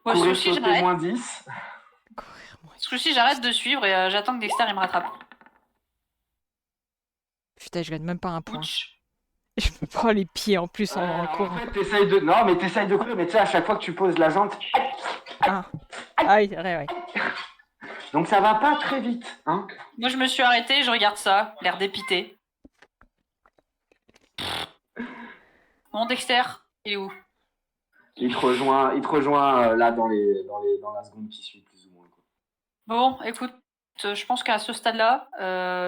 Moi, ce courir, coup-ci, sauter, j'arrête. moins 10. Courir, moi. Ce coup-ci, j'arrête de suivre et j'attends que Dexter il me rattrape. Putain, je gagne même pas un point. Ouch. Je me prends les pieds en plus en En courant. fait, t'essayes de... Non, mais t'essayes de courir, mais tu sais, à chaque fois que tu poses la jambe... Ah, ah oui, c'est vrai, ouais. Donc ça va pas très vite, hein. Moi, je me suis arrêtée, je regarde ça, l'air dépité. Bon, Dexter, il est où? Il te rejoint là dans la seconde qui suit, plus ou moins, quoi. Bon, écoute, je pense qu'à ce stade-là,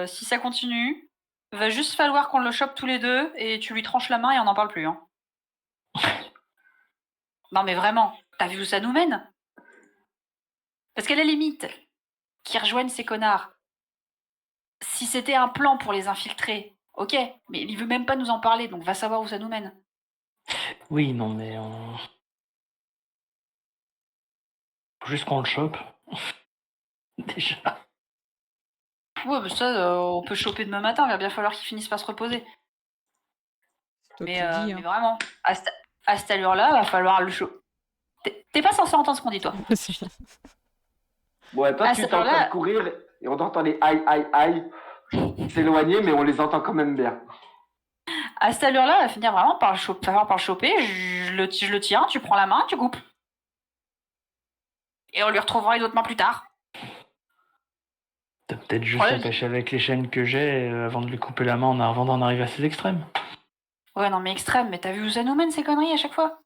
si ça continue, va juste falloir qu'on le chope tous les deux et tu lui tranches la main et on n'en parle plus. Hein. Non, mais vraiment, t'as vu où ça nous mène? Parce qu'à la limite, qu'ils rejoignent ces connards. Si c'était un plan pour les infiltrer, ok, mais il veut même pas nous en parler, donc va savoir où ça nous mène. Oui, non, mais on... Faut juste qu'on le chope. Déjà. Ouais, mais ça, on peut choper demain matin, il va bien falloir qu'il finisse par se reposer. C'est toi Mais, qui dis, mais hein. vraiment, à cette allure-là, va falloir le choper. T'es pas censé entendre ce qu'on dit, toi. Ouais, toi, Ah, tu ça, t'es en train là- de courir et on entend les aïe, aïe, aïe s'éloigner, mais on les entend quand même bien. À cette allure-là, elle va finir vraiment par le choper. Je le tiens, tu prends la main, tu coupes. Et on lui retrouvera une autre main plus tard. T'as peut-être juste Ouais, à pêcher avec les chaînes que j'ai avant de lui couper la main avant d'en arriver à ces extrêmes. Ouais, non, mais extrême, mais t'as vu où ça nous mène ces conneries à chaque fois?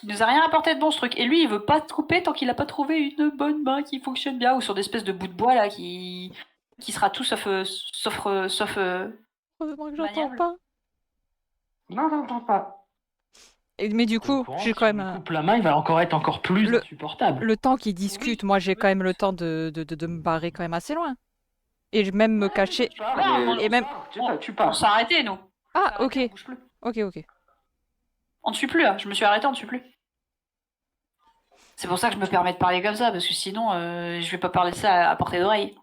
Il nous a rien apporté de bon ce truc. Et lui, il veut pas te couper tant qu'il a pas trouvé une bonne main qui fonctionne bien ou sur des espèces de bouts de bois là qui sera tout sauf. Heureusement que j'entends Maniable. pas. Non, j'entends pas. Mais du T'es au coup, courant, j'ai si quand on même lui coupe la main, il va encore plus Le- insupportable. le temps qu'ils discutent. Moi, j'ai quand même le temps de me barrer quand même assez loin. Et même me cacher. Tu pars, Ouais, mais et même- tu On pars. s'est arrêté, nous. Ah, On ok. s'est arrêté, on bouge plus. Ok. On ne suit plus là. Je me suis arrêté, on ne suit plus. C'est pour ça que je me permets de parler comme ça, parce que sinon, je vais pas parler de ça à portée d'oreille.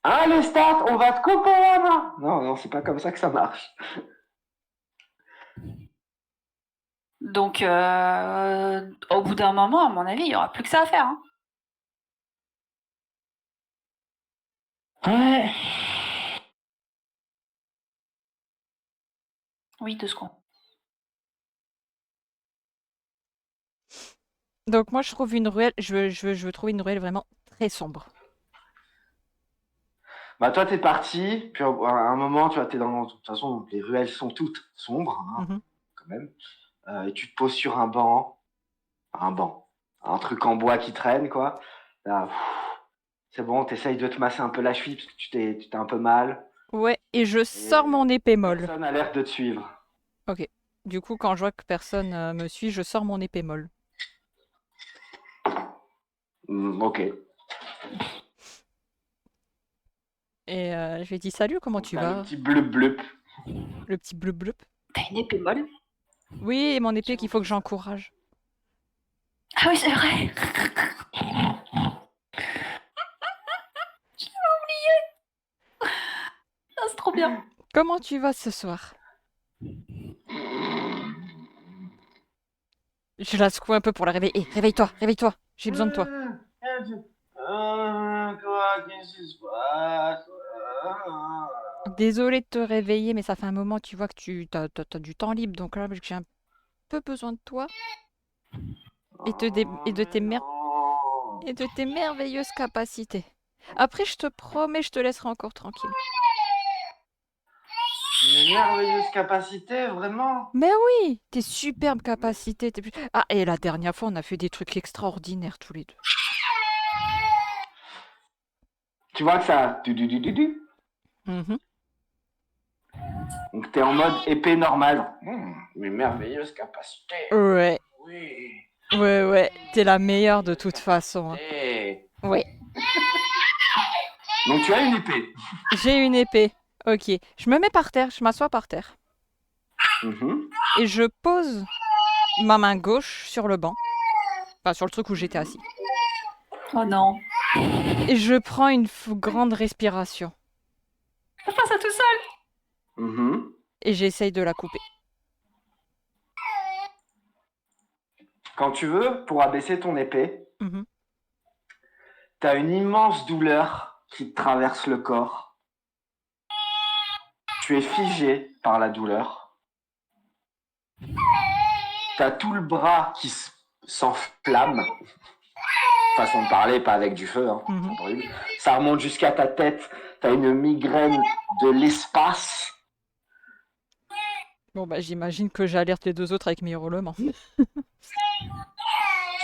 Ah, les stats, on va te couper la main. Non, c'est pas comme ça que ça marche. Donc, au bout d'un moment, à mon avis, il y aura plus que ça à faire. Hein. Ouais. Oui, 2 secondes. Donc moi, je trouve une ruelle. Je veux trouver une ruelle vraiment très sombre. Bah, toi, t'es parti, puis à un moment, tu vois, t'es dans. De toute façon, les ruelles sont toutes sombres, hein, Mhm. quand même. Et tu te poses sur un banc. Un truc en bois qui traîne, quoi. Là, c'est bon, t'essayes de te masser un peu la cheville parce que tu t'es un peu mal. Ouais, et je sors mon épée molle. Personne a l'air de te suivre. Du coup, quand je vois que personne me suit, je sors mon épée molle. Ok. Et je lui dis salut, comment tu T'as vas? le petit bleup. Le petit bleu bleu. T'as une épée molle? Oui, et mon épée qu'il faut que j'encourage. Ah oui, c'est vrai. J'avais oublié. Ah, c'est trop bien. Comment tu vas ce soir? Je la secoue un peu pour la réveiller. Hé, réveille-toi, j'ai besoin de toi. Quoi, qu'est-ce qui se passe? Désolée de te réveiller, mais ça fait un moment, tu vois que tu as du temps libre, donc là, j'ai un peu besoin de toi. Et de tes merveilleuses capacités. Après, je te promets, je te laisserai encore tranquille. Une merveilleuse capacité, vraiment. Mais oui, tes superbes capacités. Ah, et la dernière fois, on a fait des trucs extraordinaires tous les deux. Tu vois que ça. Mhm. Donc t'es en mode épée normale. Une merveilleuse capacité. Ouais, Oui. t'es la meilleure de toute façon. Hein. Ouais, Donc tu as une épée. j'ai une épée. Ok, je me mets par terre, je m'assois par terre. Mhm. Et je pose ma main gauche sur le banc. Enfin, sur le truc où j'étais assis. Oh non. Et je prends une grande respiration. Je fais ça tout seul. Mhm. Et j'essaye de la couper. Quand tu veux, pour abaisser ton épée, Mhm. t'as une immense douleur qui te traverse le corps. Tu es figé par la douleur. T'as tout le bras qui s'enflamme. Façon de parler, pas avec du feu, hein. Mhm. Ça brûle. Ça remonte jusqu'à ta tête. T'as une migraine de l'espace. Bon, bah, j'imagine que j'alerte les 2 autres avec mes hurlements.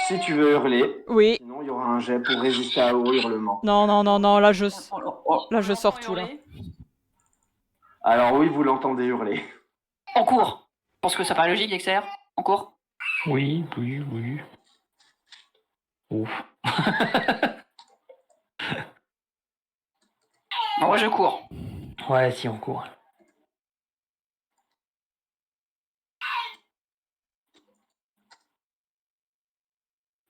Si tu veux hurler, Oui. sinon il y aura un jet pour résister au hurlement. Non, là, je On sors l'entend tout, là. hurler. Alors oui, vous l'entendez hurler. On court. Je pense que ça paraît logique, Dexter. On court. Oui. Ouf. Bon, moi, je cours. Ouais, si, on court.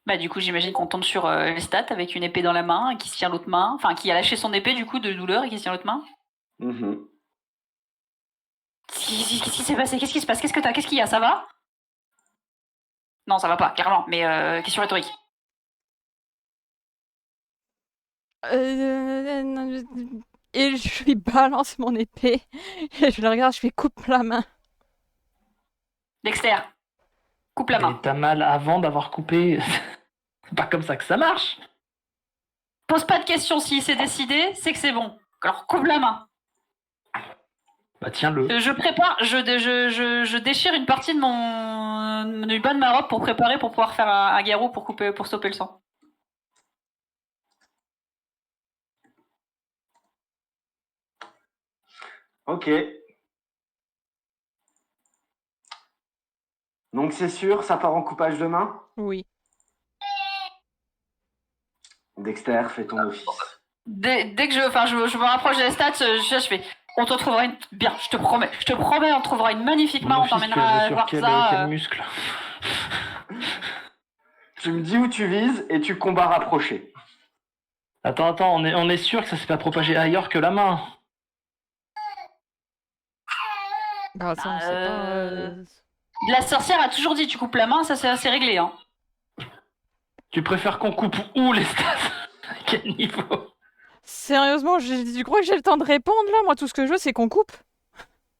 Bah, du coup, j'imagine qu'on tombe sur les stats avec une épée dans la main et qui se tient l'autre main. Enfin, qui a lâché son épée, du coup, de douleur et qui se tient l'autre main. Mhm. Qu'est-ce qui s'est passé? Qu'est-ce qui se passe? Qu'est-ce que t'as? Qu'est-ce qu'il y a? Ça va? Non, ça va pas, clairement. Mais question rhétorique. Et je lui balance mon épée. Et je le regarde, je fais coupe la main. Dexter, coupe la Mais main. t'as mal avant d'avoir coupé. C'est pas comme ça que ça marche. Pose pas de questions. Si c'est décidé, c'est que c'est bon. Alors, coupe la main. Bah tiens-le. Je prépare, je déchire une partie de du bas de ma robe pour préparer pour pouvoir faire un garrot pour stopper le sang. Ok. Donc c'est sûr, ça part en coupage de main. Oui. Dexter, fais ton office. Dès que je me rapproche des stats, je fais. On te trouvera une. Bien, je te promets, on trouvera une magnifique main, Mon on office, tu t'emmènera as à sur voir quel ça. muscle? Tu me dis où tu vises et tu combats rapproché. Attends, on est sûr que ça s'est pas propagé ailleurs que la main. Bah, ça, on sait pas. La sorcière a toujours dit tu coupes la main, ça c'est réglé. Hein. Tu préfères qu'on coupe où les stats? À quel niveau? Sérieusement, tu crois que j'ai le temps de répondre là? Moi, tout ce que je veux, c'est qu'on coupe.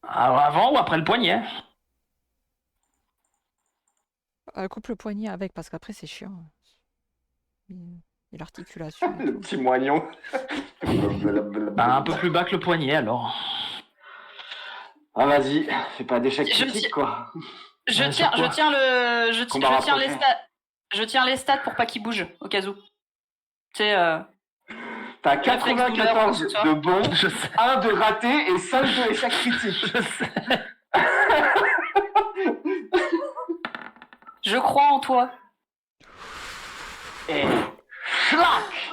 Alors, avant ou après le poignet? Coupe le poignet avec, parce qu'après, c'est chiant. Et l'articulation. et Le tout. petit moignon. Bah, un peu plus bas que le poignet alors. Ah vas-y, fais pas d'échec Je critique tiens- quoi. Je Ouais, tiens, sur quoi? je tiens le, je, ti- Combat je tiens les rapproché. stats. Je tiens les stats pour pas qu'ils bougent au cas où. Tu sais. T'as Réflexe douleur, 94 quoi que ce de bons, Je sais, 1 de raté et 5 de échec critique. je sais. Je crois en toi. Et schlac.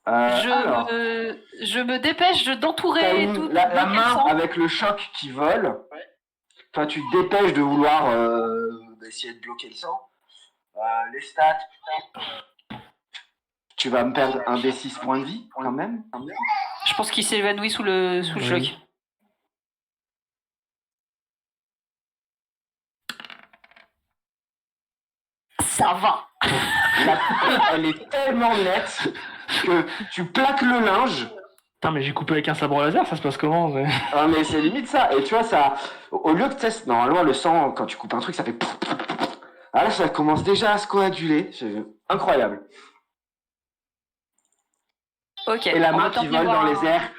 Alors, Je me dépêche t'as d'entourer une- tout la bloquer le main sang. avec le choc qui vole. Toi, tu te dépêches de vouloir essayer de bloquer le sang. Les stats. Tu vas me perdre un des 6 points de vie, quand même. Je pense qu'il s'évanouit sous le Oui. choc. Ça va. La coupe, elle est tellement nette que tu plaques le linge. Putain, mais j'ai coupé avec un sabre laser, ça se passe comment? Ah, mais c'est limite ça. Et tu vois, ça, au lieu que tu sais, normalement, le sang, quand tu coupes un truc, ça fait. Ah là, ça commence déjà à se coaguler. C'est incroyable. Ok. Et la on main va qui tenter vole voir dans un- les airs,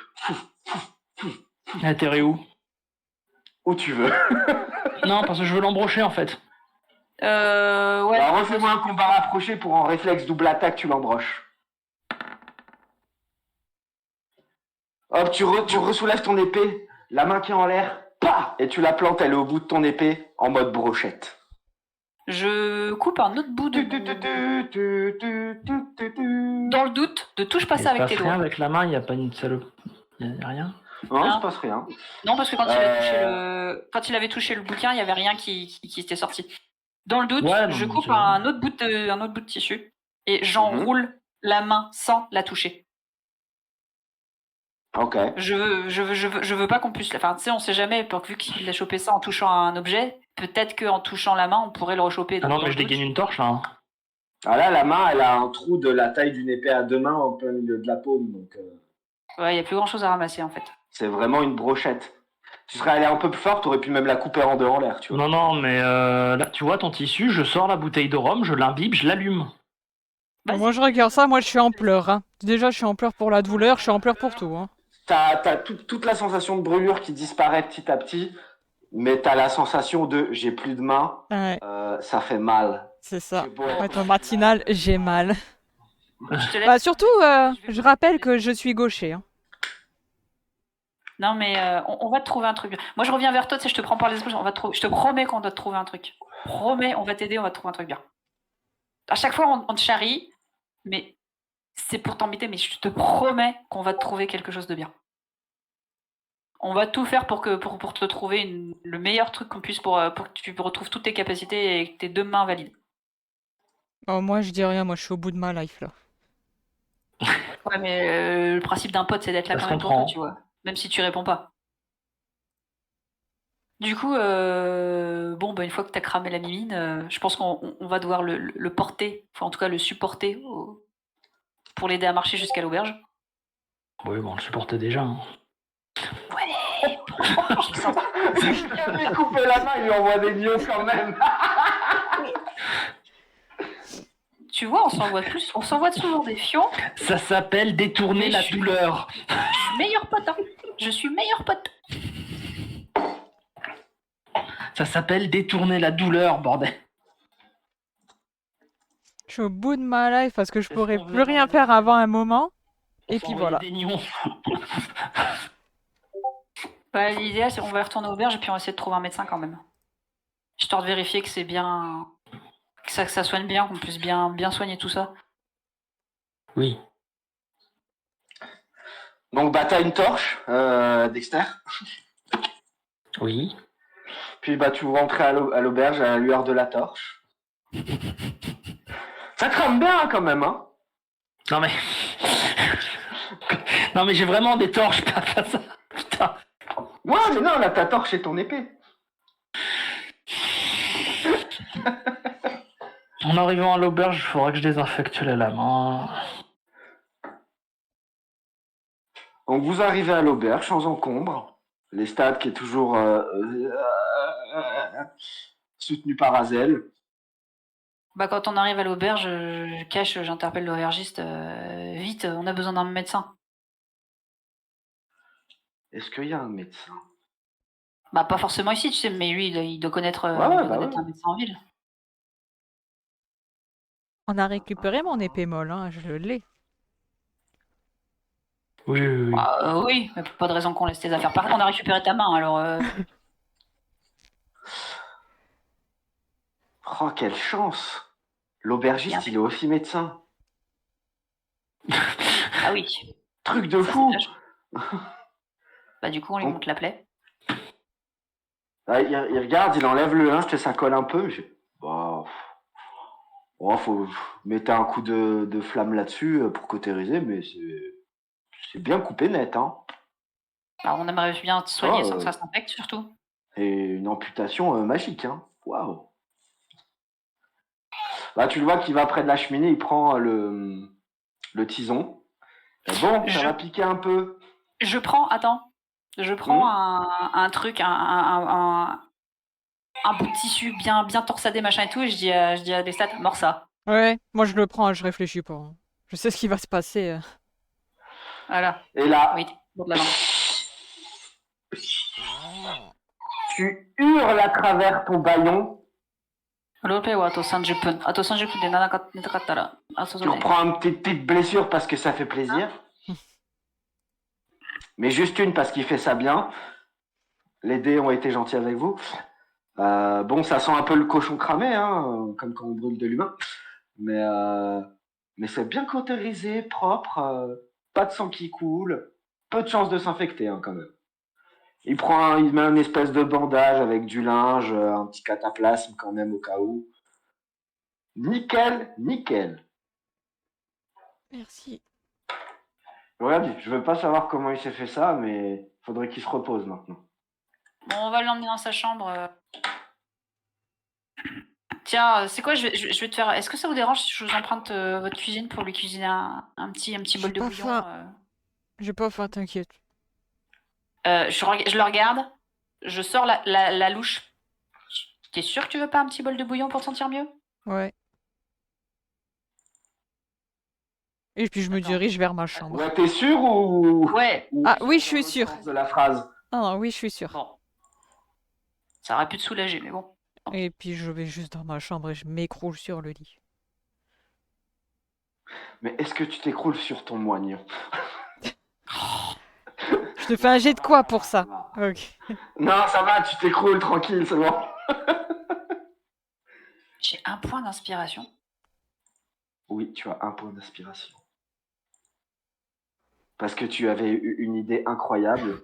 Intérêt où? où tu veux. Non, parce que je veux l'embrocher en fait. Ouais. Alors, refais-moi un combat rapproché pour en réflexe double attaque, tu l'embroches. Hop, tu ressoulèves ton épée, la main qui est en l'air, pah, et tu la plantes, elle est au bout de ton épée, en mode brochette. Je coupe un autre bout de. Dans le doute, ne touche pas Il ça se avec passe tes rien doigts. avec la main, il n'y a pas une salope. Il n'y a rien. Non, il Hein se passe rien. Non, parce que quand il avait touché le bouquin, il n'y avait rien qui était sorti. Dans le doute, Ouais, non, je mais coupe je- un autre bout de tissu et j'enroule la main sans la toucher. Ok. Je veux pas qu'on puisse. Enfin, tu sais, on sait jamais. Vu qu'il a chopé ça en touchant à un objet, peut-être qu'en touchant la main, on pourrait le rechoper. Ah non, mais je dégaine une torche là. Hein. Ah là, la main, elle a un trou de la taille d'une épée à 2 mains en plein milieu de la paume. Donc, Ouais, il n'y a plus grand chose à ramasser en fait. c'est vraiment une brochette. Tu serais allé un peu plus fort, t'aurais pu même la couper en deux en l'air, tu vois. Non, mais là, tu vois ton tissu, je sors la bouteille de rhum, je l'imbibe, je l'allume. Vas-y. Moi, je regarde ça, moi, je suis en pleurs. Hein. Déjà, je suis en pleurs pour la douleur, je suis en pleurs pour tout. Hein. T'as toute la sensation de brûlure qui disparaît petit à petit, mais t'as la sensation de j'ai plus de main, Ouais, ça fait mal. c'est ça. J'ai beau être- Ouais, ton matinal, j'ai mal. Je te laisse. Bah, surtout, je rappelle que je suis gaucher. Hein. Non, mais on va te trouver un truc. Moi, je reviens vers toi, tu sais, je te prends par les épaules, je te promets qu'on doit te trouver un truc. Promets, on va t'aider, on va te trouver un truc bien. À chaque fois, on te charrie, mais c'est pour t'embêter, mais je te promets qu'on va te trouver quelque chose de bien. On va tout faire pour te trouver le meilleur truc qu'on puisse pour que tu retrouves toutes tes capacités et que tes 2 mains valides. Oh, moi, je dis rien, moi, je suis au bout de ma life, là. Ouais, mais le principe d'un pote, c'est d'être là Ça quand se même pour toi, comprend. tu vois. Même si tu réponds pas. Du coup, bon, bah, une fois que tu as cramé la mimine, je pense qu'on va devoir le porter, enfin en tout cas le supporter pour l'aider à marcher jusqu'à l'auberge. Oui, bon, on le supportait déjà. Hein. Ouais, je sens- Il lui couper la main, il lui envoie des lions quand même. Tu vois, on s'envoie souvent des fions. Ça s'appelle détourner Mais la je suis- douleur. Je suis meilleur pote, hein. Je suis meilleur pote. Ça s'appelle détourner la douleur, bordel. Je suis au bout de ma life parce que je Est-ce pourrais qu'on plus veut rien envoyer faire avant un moment. On Et s'est puis envoyé voilà. des nions. Bah, l'idéal, c'est qu'on va retourner à l'auberge et puis on va essayer de trouver un médecin quand même. Histoire de vérifier que c'est bien. Que ça soigne bien, qu'on puisse bien soigner tout ça. Oui. Donc, bah, t'as une torche, Dexter. Oui. Puis, bah, tu rentrais à l'auberge à la lueur de la torche. Ça crame bien, hein, quand même, hein. Non mais... non mais j'ai vraiment des torches, pas ça. Putain. Ouais, mais non, là, ta torche et ton épée. En arrivant à l'auberge, il faudrait que je désinfecte les lames. Hein. Donc, vous arrivez à l'auberge sans encombre. Lestat qui est toujours soutenu par Azel. Bah, quand on arrive à l'auberge, j'interpelle l'aubergiste. Vite, on a besoin d'un médecin. Est-ce qu'il y a un médecin? Bah, pas forcément ici, tu sais, mais lui, il doit connaître, Ouais, il doit bah connaître ouais. un médecin en ville. On a récupéré mon épée molle, hein, je l'ai. Oui. Bah, oui, mais pas de raison qu'on laisse tes affaires partir. On a récupéré ta main, alors. Oh, quelle chance! L'aubergiste, il est aussi médecin. Ah oui. Truc de Ça, fou! c'est bah, du coup, on lui montre la plaie. Ah, il regarde, il enlève le linge, ça colle un peu. Bah, faut mettre un coup de flamme là-dessus pour cautériser, mais c'est bien coupé net, hein. Alors, on aimerait bien te soigner sans que ça s'infecte, surtout. Et une amputation magique, hein. Waouh! Bah, tu le vois qu'il va près de la cheminée, il prend le tison. Et bon, ça va piquer un peu. Je prends un truc, un bout de tissu bien torsadé, machin et tout, et je dis à Lestat, mords ça. Ouais, moi je le prends, je réfléchis pas. Hein. Je sais ce qui va se passer. Voilà. Et là, Oui, de la main. tu hurles à travers ton baillon. Tu reprends une petite blessure parce que ça fait plaisir. Mais juste une parce qu'il fait ça bien. Les dés ont été gentils avec vous. Bon, ça sent un peu le cochon cramé, hein, comme quand on brûle de l'humain. Mais c'est bien cautérisé, propre, pas de sang qui coule, peu de chances de s'infecter, hein, quand même. Il met une espèce de bandage avec du linge, un petit cataplasme quand même au cas où. Nickel. Merci. Regarde, je veux pas savoir comment il s'est fait ça, mais faudrait qu'il se repose maintenant. Bon, on va l'emmener dans sa chambre. Tiens, c'est quoi, je vais te faire... Est-ce que ça vous dérange si je vous emprunte votre cuisine pour lui cuisiner un petit J'ai bol de pas bouillon faim. J'ai pas faim, t'inquiète. Je le regarde, je sors la louche. T'es sûr que tu veux pas un petit bol de bouillon pour te sentir mieux? Ouais. Et puis je me Attends. dirige vers ma chambre. Ouais, t'es sûr ou... Ouais. ou Ah, oui, dans je suis l'autre sûre. sens de la phrase. Ah non, oui, je suis sûre. Bon. Ça aurait pu te soulager, mais bon. Et puis je vais juste dans ma chambre et je m'écroule sur le lit. Mais est-ce que tu t'écroules sur ton moignon? Je te fais un jet de quoi pour ça? va. Ok. Non, ça va, tu t'écroules tranquille, c'est bon. J'ai un point d'inspiration. Oui, tu as un point d'inspiration. Parce que tu avais eu une idée incroyable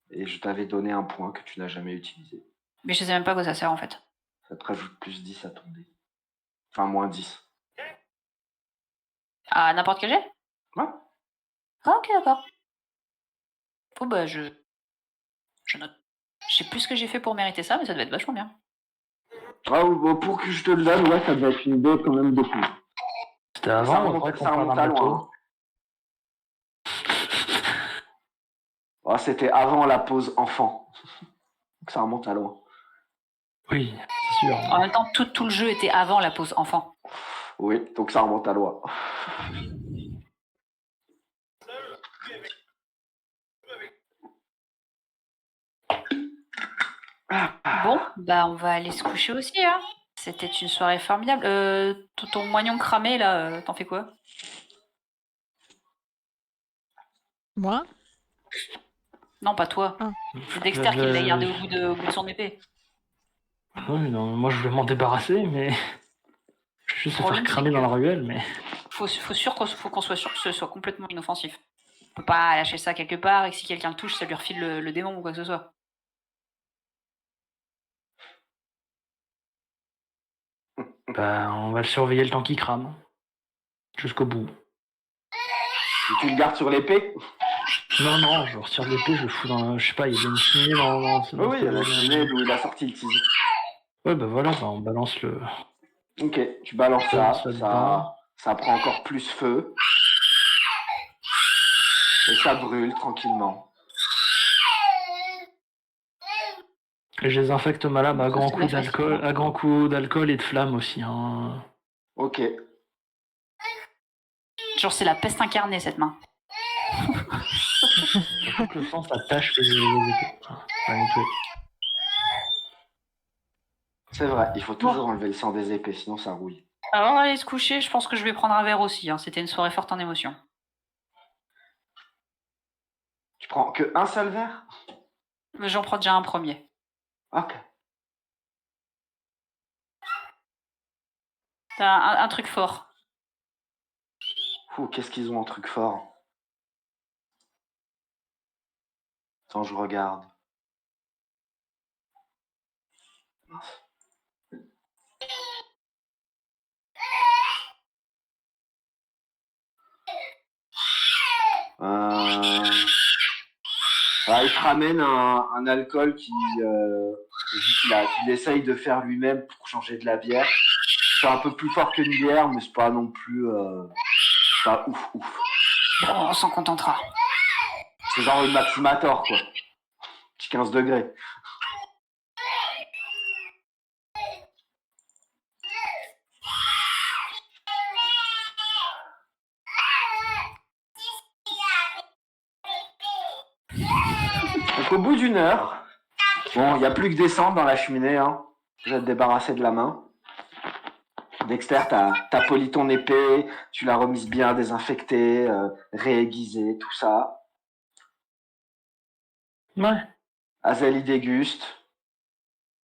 et je t'avais donné un point que tu n'as jamais utilisé. Mais je sais même pas à quoi ça sert en fait. Ça te rajoute plus 10 à ton dé. Enfin, moins 10. Ah, n'importe quel jet? Ouais. Ah, ok, d'accord. Oh bah je note. Je sais plus ce que j'ai fait pour mériter ça, mais ça devait être vachement bien. Ah, bon, pour que je te le donne, ouais, ça doit être une idée quand même de fou. C'était Ça avant, remonte, après qu'on ça parle remonte d'un à bateau. loin. Oh, c'était avant la pause enfant. Donc ça remonte à loin. Oui, c'est sûr. En même temps, tout le jeu était avant la pause enfant. Oui, donc ça remonte à loin. Bon, bah on va aller se coucher aussi, hein. C'était une soirée formidable. Ton moignon cramé là, t'en fais quoi? Moi? Non, pas toi. Ah. C'est Dexter qui l'a gardé au bout de son épée. Oui, non, moi je vais m'en débarrasser, mais je vais juste se faire problème, cramer c'est dans que- la ruelle, mais Faut qu'on soit sûr que ce soit complètement inoffensif. On peut pas lâcher ça quelque part et que si quelqu'un le touche, ça lui refile le démon ou quoi que ce soit. bah, on va le surveiller le temps qu'il crame. Jusqu'au bout. Et tu le gardes sur l'épée? Non, je retire l'épée, je le fous dans. Je sais pas, il y a une cheminée dans Oui, il y a la cheminée d'où il a sorti le teaser. Ouais, bah voilà, bah, on balance le. Ok, tu balances ça, Balance là-dedans. ça prend encore plus feu. Et ça brûle tranquillement. Et je désinfecte ma lame à Ça, grands c'est coups bien d'alcool, facile. à grands coups d'alcool et de flamme aussi. Hein. Ok. Genre, c'est la peste incarnée cette main. Surtout que le sang, ça tâche les épées. Enfin, pas nettoyer. C'est vrai, il faut toujours enlever le sang des épées, sinon ça rouille. Avant d'aller se coucher, je pense que je vais prendre un verre aussi. Hein. C'était une soirée forte en émotions. Tu prends que un seul verre? Mais j'en prends déjà un premier. Ok. T'as un truc fort. Ouh, qu'est-ce qu'ils ont en truc fort? Attends, je regarde. Mince. Il te ramène un alcool qu'il essaye de faire lui-même pour changer de la bière. C'est un peu plus fort qu'une bière, mais c'est pas non plus pas ouf. Bon, on s'en contentera. C'est genre une Maximator, quoi. Petit 15 degrés. Donc au bout d'une heure, bon, il n'y a plus que des cendres dans la cheminée, hein. Vous êtes débarrassé de la main. Dexter, t'as poli ton épée, tu l'as remise bien désinfectée, réaiguisée, tout ça. Ouais. Azel y déguste.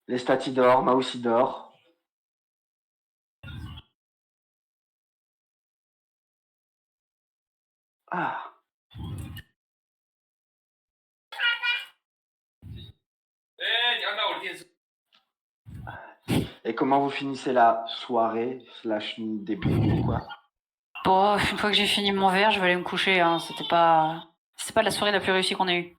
Les stats y dort, Maus y dort. Ah. Et comment vous finissez la soirée / début nuit, quoi? Bon, une fois que j'ai fini mon verre, je vais aller me coucher. Hein. C'était pas la soirée la plus réussie qu'on ait eue.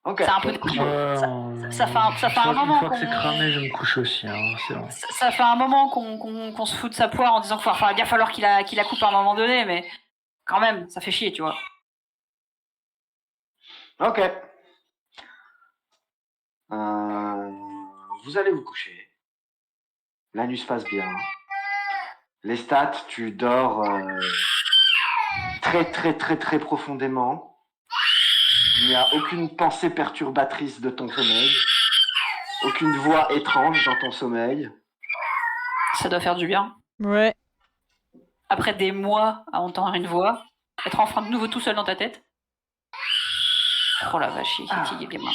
Ok. C'est un peu Donc, ça fait un moment Une fois que c'est qu'on- cramé, je vais me couche aussi. Hein, c'est bon. ça fait un moment qu'on se fout de sa poire en disant qu'il va bien falloir qu'il la coupe à un moment donné, mais quand même, ça fait chier, tu vois. Ok. Vous allez vous coucher. La nuit se passe bien. Les stats, tu dors très très très très profondément. Il n'y a aucune pensée perturbatrice de ton sommeil. Aucune voix étrange dans ton sommeil. Ça doit faire du bien. Ouais. Après des mois à entendre une voix, être enfin de nouveau tout seul dans ta tête. Oh la vache, il est fatigué, gamin.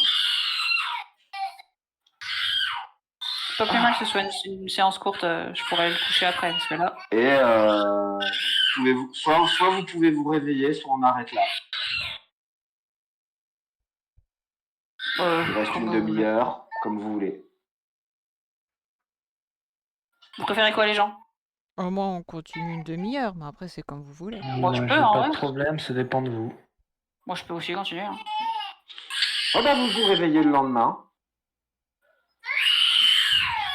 C'est pas plus mal que ce soit une séance courte, je pourrais le coucher après, parce que là... Et soit vous pouvez vous réveiller, soit on arrête là. Il reste comme une vous voulez. demi-heure, comme vous voulez. Vous préférez quoi, les gens? Moi, on continue une demi-heure, mais après, c'est comme vous voulez. Bon, tu Moi, peux, j'ai en pas vrai. de problème, ça dépend de vous. Moi, je peux aussi continuer. Hein. Oh bah vous vous réveillez le lendemain.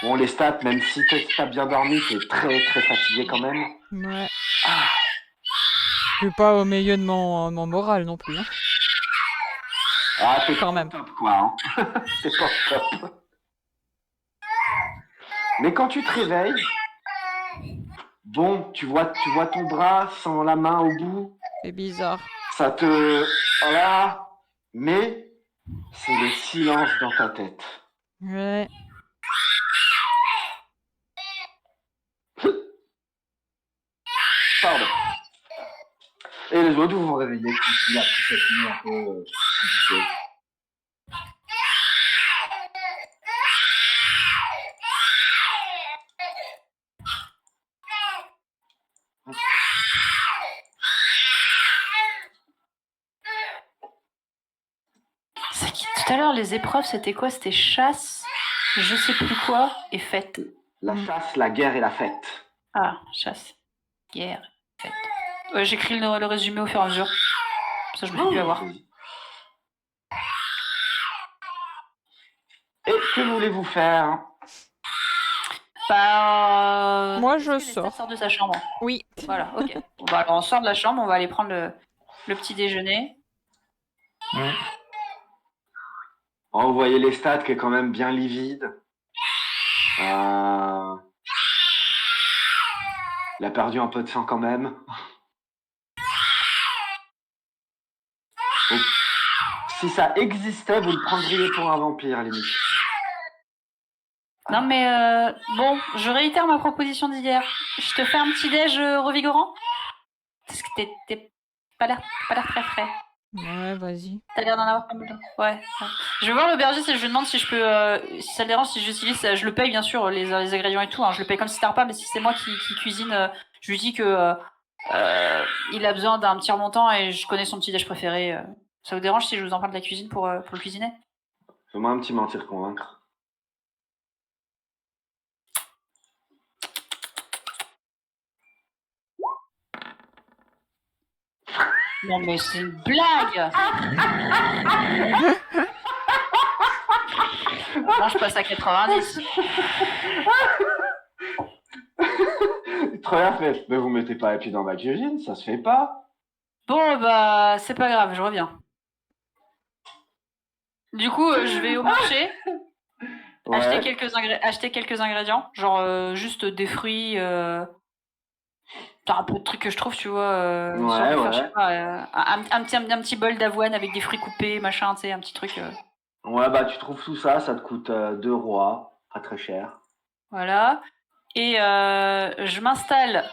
Bon, les stats, même si t'as bien dormi, t'es très très fatigué quand même. Ouais. Ah, Je suis pas au milieu de mon moral non plus. Hein. ah t'es Quand pas même. au top quoi. Hein. T'es pas au top. Mais quand tu te réveilles, bon, tu vois ton bras sans la main au bout. C'est bizarre. Ça te... Voilà. Mais c'est le silence dans ta tête. Ouais. Pardon. Et les autres, vous vous réveillez tranquille après cette nuit un peu compliquée. C'est qui tout à l'heure, les épreuves, c'était quoi? C'était chasse, je sais plus quoi, et fête. La chasse, la guerre et la fête. Ah, chasse, guerre, fête. J'écris le résumé au fur et à mesure. Ça, je me fais plus avoir. Et que voulez-vous faire? Bah, Moi, est-ce je que Lestat sors. sort de sa chambre. Oui. Voilà, ok. Bon, bah, alors on sort de la chambre, on va aller prendre le petit déjeuner. Ouais. Oh, vous voyez les stats qui est quand même bien livide. Il a perdu un peu de sang quand même. Donc, si ça existait, vous le prendriez pour un vampire, limite. Non mais bon, je réitère ma proposition d'hier. Je te fais un petit déj revigorant. Parce que t'es pas l'air très frais. Ouais, vas-y. T'as l'air d'en avoir pas mal. Ouais. Je vais voir l'aubergiste et je lui demande si je peux, si ça le dérange, si j'utilise, je le paye bien sûr les ingrédients et tout. Hein. Je le paye comme si c'était un repas, mais si c'est moi qui cuisine, je lui dis que il a besoin d'un petit remontant et je connais son petit déj préféré. Ça vous dérange si je vous en parle de la cuisine pour le cuisiner? Fais-moi un petit mentir convaincre. Non mais c'est une blague. Moi je passe à 90. Très bien fait. Mais vous mettez pas les pieds dans ma cuisine, ça se fait pas. Bon bah c'est pas grave, je reviens. Du coup je vais au marché Ouais. acheter quelques ingrédients, genre juste des fruits, t'as un peu de trucs que je trouve, tu vois, Ouais, genre de faire, ouais. je sais pas, un petit bol d'avoine avec des fruits coupés, machin, tu sais, un petit truc. Ouais, bah tu trouves tout ça, ça te coûte 2 rois, pas très cher. Voilà. Et je m'installe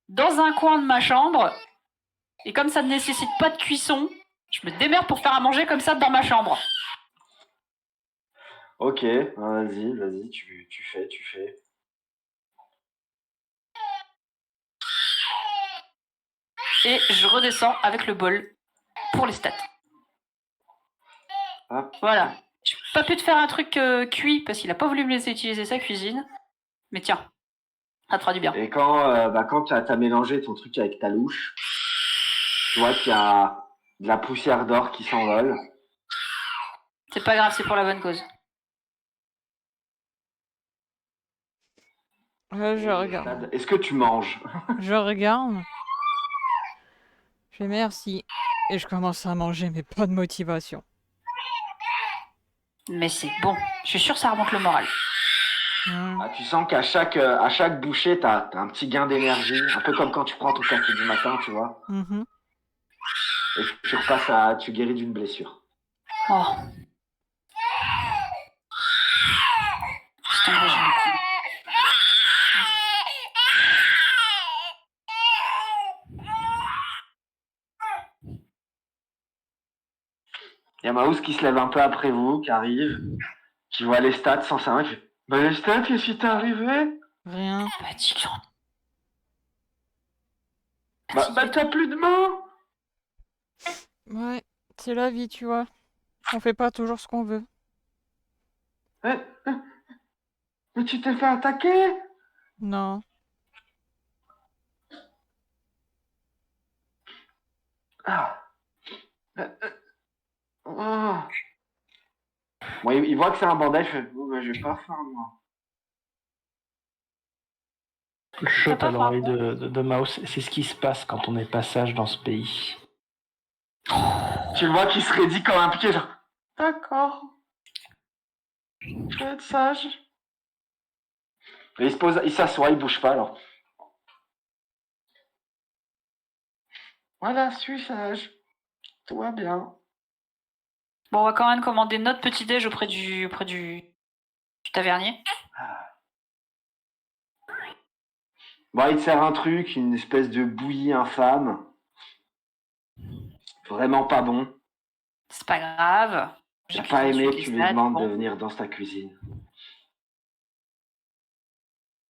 dans un coin de ma chambre. Et comme ça ne nécessite pas de cuisson, je me démerde pour faire à manger comme ça dans ma chambre. Ok, vas-y, tu fais. Et je redescends avec le bol pour les stats. Hop. Voilà. Je n'ai pas pu te faire un truc cuit parce qu'il a pas voulu me laisser utiliser sa cuisine. Mais tiens, ça te fera du bien. Et quand t'as mélangé ton truc avec ta louche, tu vois qu'il y a de la poussière d'or qui s'envole. C'est pas grave, c'est pour la bonne cause. Je regarde. Est-ce que tu manges? Je regarde. Je fais merci. Et je commence à manger, mais pas de motivation. Mais c'est bon. Je suis sûre que ça remonte le moral. Ah, tu sens qu'à chaque bouchée, t'as un petit gain d'énergie, un peu comme quand tu prends ton café du matin, tu vois. Mhm. Et tu guéris d'une blessure. Oh. Putain, moi, Il y a Maus qui se lève un peu après vous, qui arrive, qui voit les stats 105. Bah les stats, qu'est-ce qui t'est arrivé? Rien. Fatiguant. Bah t'as plus de main. Ouais, c'est la vie, tu vois. On fait pas toujours ce qu'on veut. Mais tu t'es fait attaquer? Non. Ah. Oh. Bon, il voit que c'est un bandage, il fait, oh, bah, j'ai pas faim, moi. Je chute pas à l'oreille faim, de Mouse. C'est ce qui se passe quand on est passage dans ce pays. Tu le vois qui se raidit comme un piqué, genre, d'accord. Je vais être sage. Et il se pose, il s'assoit, il bouge pas, alors. Voilà, suis sage. Tout va bien. Bon, on va quand même commander notre petit déj auprès du tavernier. Bon, il te sert un truc, une espèce de bouillie infâme. Vraiment pas bon. C'est pas grave. J'ai pas J'ai aimé su que les tu lui stats, demandes bon. de venir dans ta cuisine.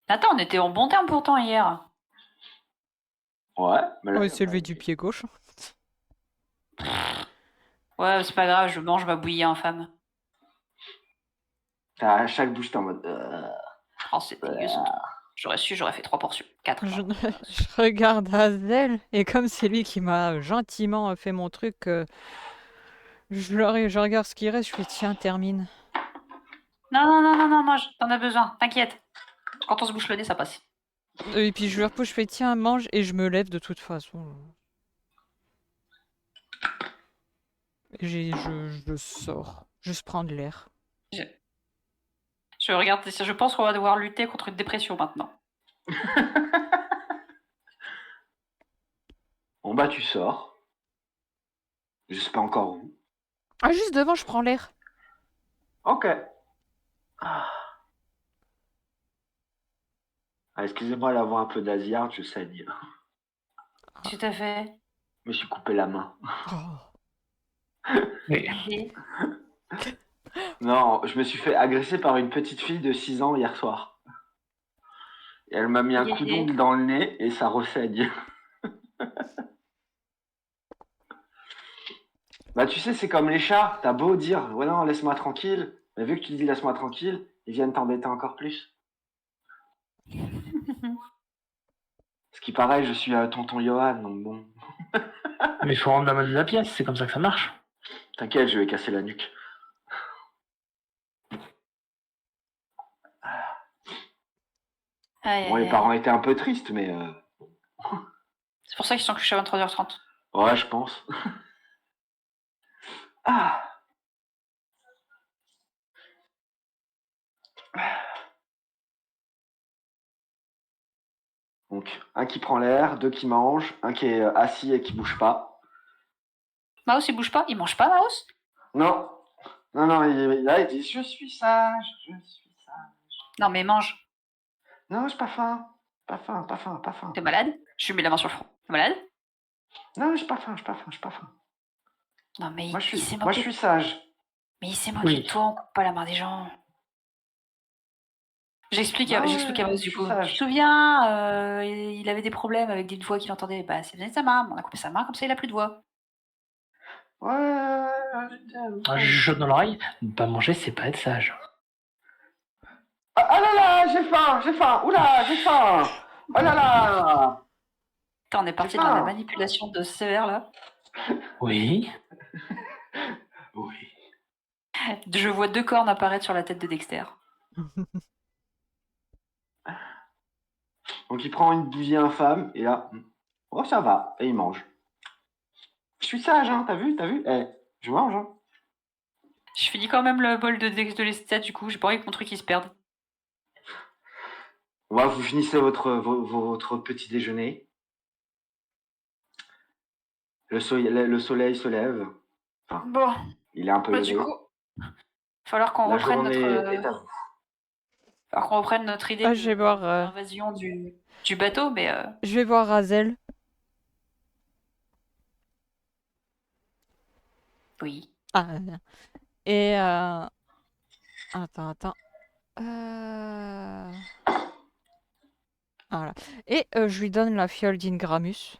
Attends, on était en bon terme pourtant hier. Ouais, mais là, Ouais, il il a s'est pas levé du aimé. pied gauche. Ouais, c'est pas grave, je mange ma bouillie infâme. À chaque bouche, t'es en mode. Oh, c'est dégueu son truc. J'aurais su, j'aurais fait 3 portions. 4. Je regarde Hazel, et comme c'est lui qui m'a gentiment fait mon truc, je regarde ce qui reste, je fais tiens, termine. Non, mange, t'en as besoin, t'inquiète. Quand on se bouche le nez, ça passe. Et puis je lui repousse, je fais tiens, mange, et je me lève de toute façon. Je sors, juste prendre l'air. Je regarde, je pense qu'on va devoir lutter contre une dépression maintenant. Bon, bah, tu sors. Je sais pas encore où. Ah, juste devant, je prends l'air. Ok. Ah, excusez-moi d'avoir un peu d'asiard, je saigne. Tout à fait. Je me suis coupé la main. Oh. Mais Et- Non, je me suis fait agresser par une petite fille de 6 ans hier soir. Et elle m'a mis un coup d'ongle dans le nez et ça ressaigne. Bah tu sais, c'est comme les chats. T'as beau dire, ouais non, laisse-moi tranquille. Mais vu que tu dis laisse-moi tranquille, ils viennent t'embêter encore plus. Ce qui paraît, je suis tonton Johan, donc bon. il faut rendre la main de la pièce, c'est comme ça que ça marche. T'inquiète, je vais casser la nuque. Aïe, Bon, aïe, les aïe. parents étaient un peu tristes, mais C'est pour ça qu'ils sont couchés à 23h30. ouais, je pense. Ah. Donc, un qui prend l'air, deux qui mangent, un qui est assis et qui bouge pas. Mouse, il bouge pas? Il mange pas, Mouse? Non, non, là, il dit je suis sage, je suis sage. Non, mais mange. Non, j'ai pas faim, pas faim, pas faim, pas faim. T'es malade? Je lui mets la main sur le front. T'es malade? Non, j'ai pas faim, j'ai pas faim, j'ai pas faim. Non, mais Moi, je il s'est suis, moi, je moqué. suis sage. Mais il s'est moqué Oui. de toi, on coupe pas la main des gens. J'explique Non, à ouais, Mouse je du suis coup. Tu sage. te souviens, il avait des problèmes avec des voix qu'il entendait. Bah, c'est venu de sa main. On a coupé sa main, comme ça il a plus de voix. Ouais, Je chuchote dans l'oreille. Ne pas manger, c'est pas être sage. Ah là là, j'ai faim, oula, j'ai faim. Oh là là. Putain, on est parti dans la manipulation de sévère là. Oui. Oui. Je vois 2 cornes apparaître sur la tête de Dexter. Donc il prend une bougie infâme et là, oh ça va, et il mange. Je suis sage, hein, t'as vu? Eh, je mange, hein. Je finis quand même le bol de lestat, du coup, j'ai pas envie que mon truc il se perde. Ouais, vous finissez votre petit déjeuner. Le soleil se lève. Enfin, Bon, il est un peu bah levé. du coup, falloir qu'on La reprenne journée notre, est à vous. falloir qu'on reprenne notre idée Ah, je vais voir, d'invasion du bateau, mais je vais voir Hazel. oui. Ah, bien. Et attends. Euh, Voilà. Et je lui donne la fiole d'Ingramus.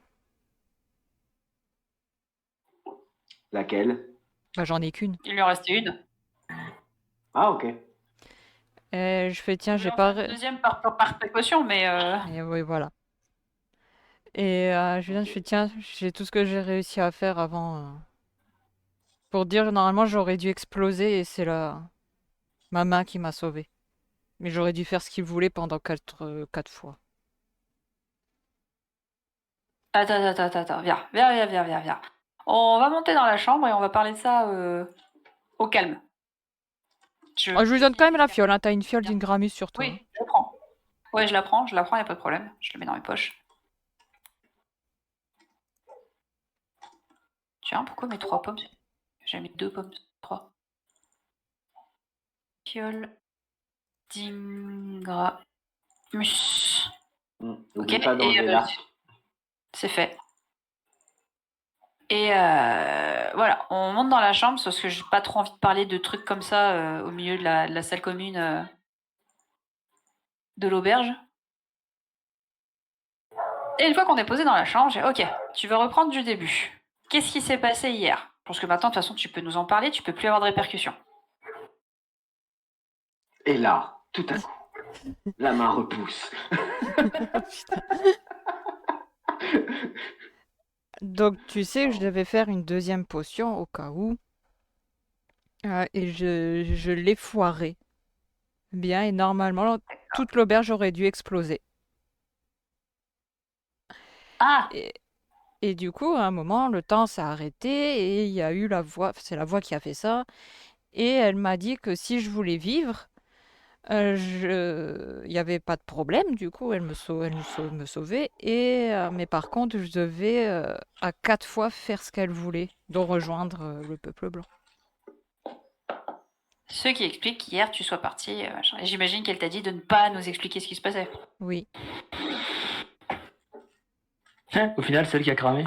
Laquelle? Bah, j'en ai qu'une. Il lui en restait une. Ah, ok. Et je fais, tiens, Je vais j'ai en pas... faire une deuxième par précaution, mais Et oui, voilà. Et je lui donne, je fais, tiens, j'ai tout ce que j'ai réussi à faire avant. Pour dire, normalement, j'aurais dû exploser et c'est ma main qui m'a sauvé. Mais j'aurais dû faire ce qu'il voulait pendant 4 fois. attends, viens. On va monter dans la chambre et on va parler de ça au calme. Oh, je lui donne quand même la fiole, hein. T'as une fiole d'Ingramus sur toi. Oui, je la prends. Ouais, je la prends, y a pas de problème. Je la mets dans mes poches. Tiens, pourquoi mes 3 pommes? J'ai mis 2 pommes, 3. Fiole d'Ingramus. N'oublie pas d'enlever l'arc. C'est fait. Et voilà, on monte dans la chambre parce que j'ai pas trop envie de parler de trucs comme ça au milieu de la salle commune de l'auberge. Et une fois qu'on est posé dans la chambre, j'ai ok, tu vas reprendre du début. Qu'est-ce qui s'est passé hier? Parce que maintenant, de toute façon, tu peux nous en parler, tu peux plus avoir de répercussions. Et là, tout à coup, la main repousse. Putain. Donc, tu sais que je devais faire une deuxième potion au cas où. Et je l'ai foiré. Bien, et normalement, toute l'auberge aurait dû exploser. Ah! Et du coup, à un moment, le temps s'est arrêté et il y a eu la voix, c'est la voix qui a fait ça. Et elle m'a dit que si je voulais vivre, il n'y avait pas de problème. Du coup, elle me sauvait. Mais par contre, je devais à 4 fois faire ce qu'elle voulait, dont rejoindre le peuple blanc. Ce qui explique qu'hier tu sois parti. Et j'imagine qu'elle t'a dit de ne pas nous expliquer ce qui se passait. Oui. Au final, c'est elle qui a cramé.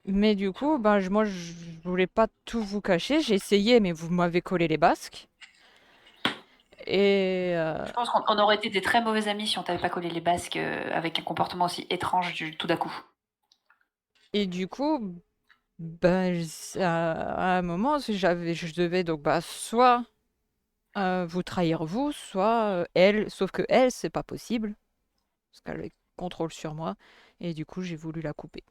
Mais du coup, ben, moi, je voulais pas tout vous cacher. J'ai essayé, mais vous m'avez collé les basques. Et Je pense qu'on aurait été des très mauvais amis si on t'avait pas collé les basques avec un comportement aussi étrange tout d'un coup. Et du coup, ben, à un moment, je devais donc bah, soit vous trahir vous, soit elle. Sauf que elle, c'est pas possible, parce qu'elle avait contrôle sur moi. Et du coup, j'ai voulu la couper.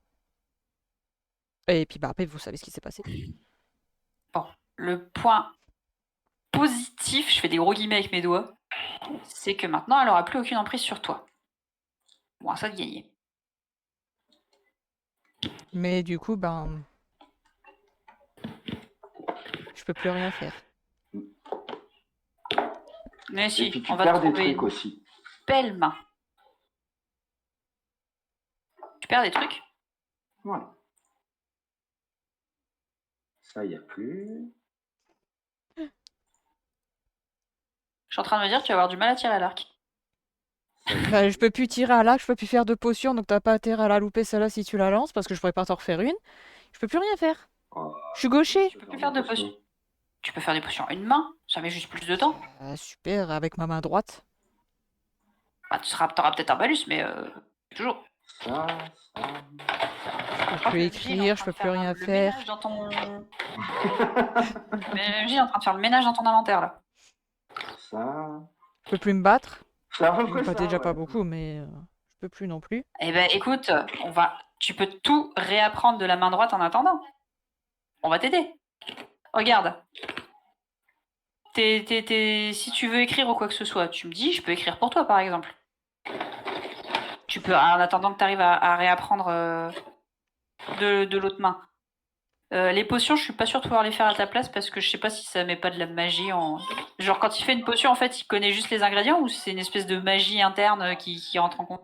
Et puis bah, après, vous savez ce qui s'est passé. Bon, le point positif, je fais des gros guillemets avec mes doigts, c'est que maintenant elle aura plus aucune emprise sur toi. Bon, ça de gagner. Mais du coup, ben, je peux plus rien faire. Mais Et si, puis tu on va perds te des trouver trucs une aussi. belle main. Tu perds des trucs? Ouais. Ça, il n'y a plus. Je suis en train de me dire que tu vas avoir du mal à tirer à l'arc. Bah, je peux plus tirer à l'arc, je peux plus faire de potions, donc t'as pas intérêt à la louper celle-là si tu la lances, parce que je pourrais pas t'en refaire une. Je peux plus rien faire. Oh, Je suis gaucher. Tu peux plus faire de potions. Tu peux faire des potions à une main, ça met juste plus de temps. Super, avec ma main droite. Bah, t'auras peut-être un malus, mais toujours. Ça. Je peux plus écrire, je peux plus rien faire. Ménage dans ton... Mais Gilles est en train de faire le ménage dans ton inventaire là. Ça. Je peux plus me battre. C'est à peu près Pas ça. déjà Ouais. pas beaucoup, mais je peux plus non plus. Eh ben écoute, tu peux tout réapprendre de la main droite en attendant. On va t'aider. Regarde. Si tu veux écrire ou quoi que ce soit, tu me dis, je peux écrire pour toi, par exemple. Tu peux, en attendant que tu arrives à réapprendre de l'autre main. Les potions, je suis pas sûre de pouvoir les faire à ta place parce que je sais pas si ça met pas de la magie en. Genre, quand il fait une potion, en fait, il connaît juste les ingrédients ou c'est une espèce de magie interne qui rentre en compte?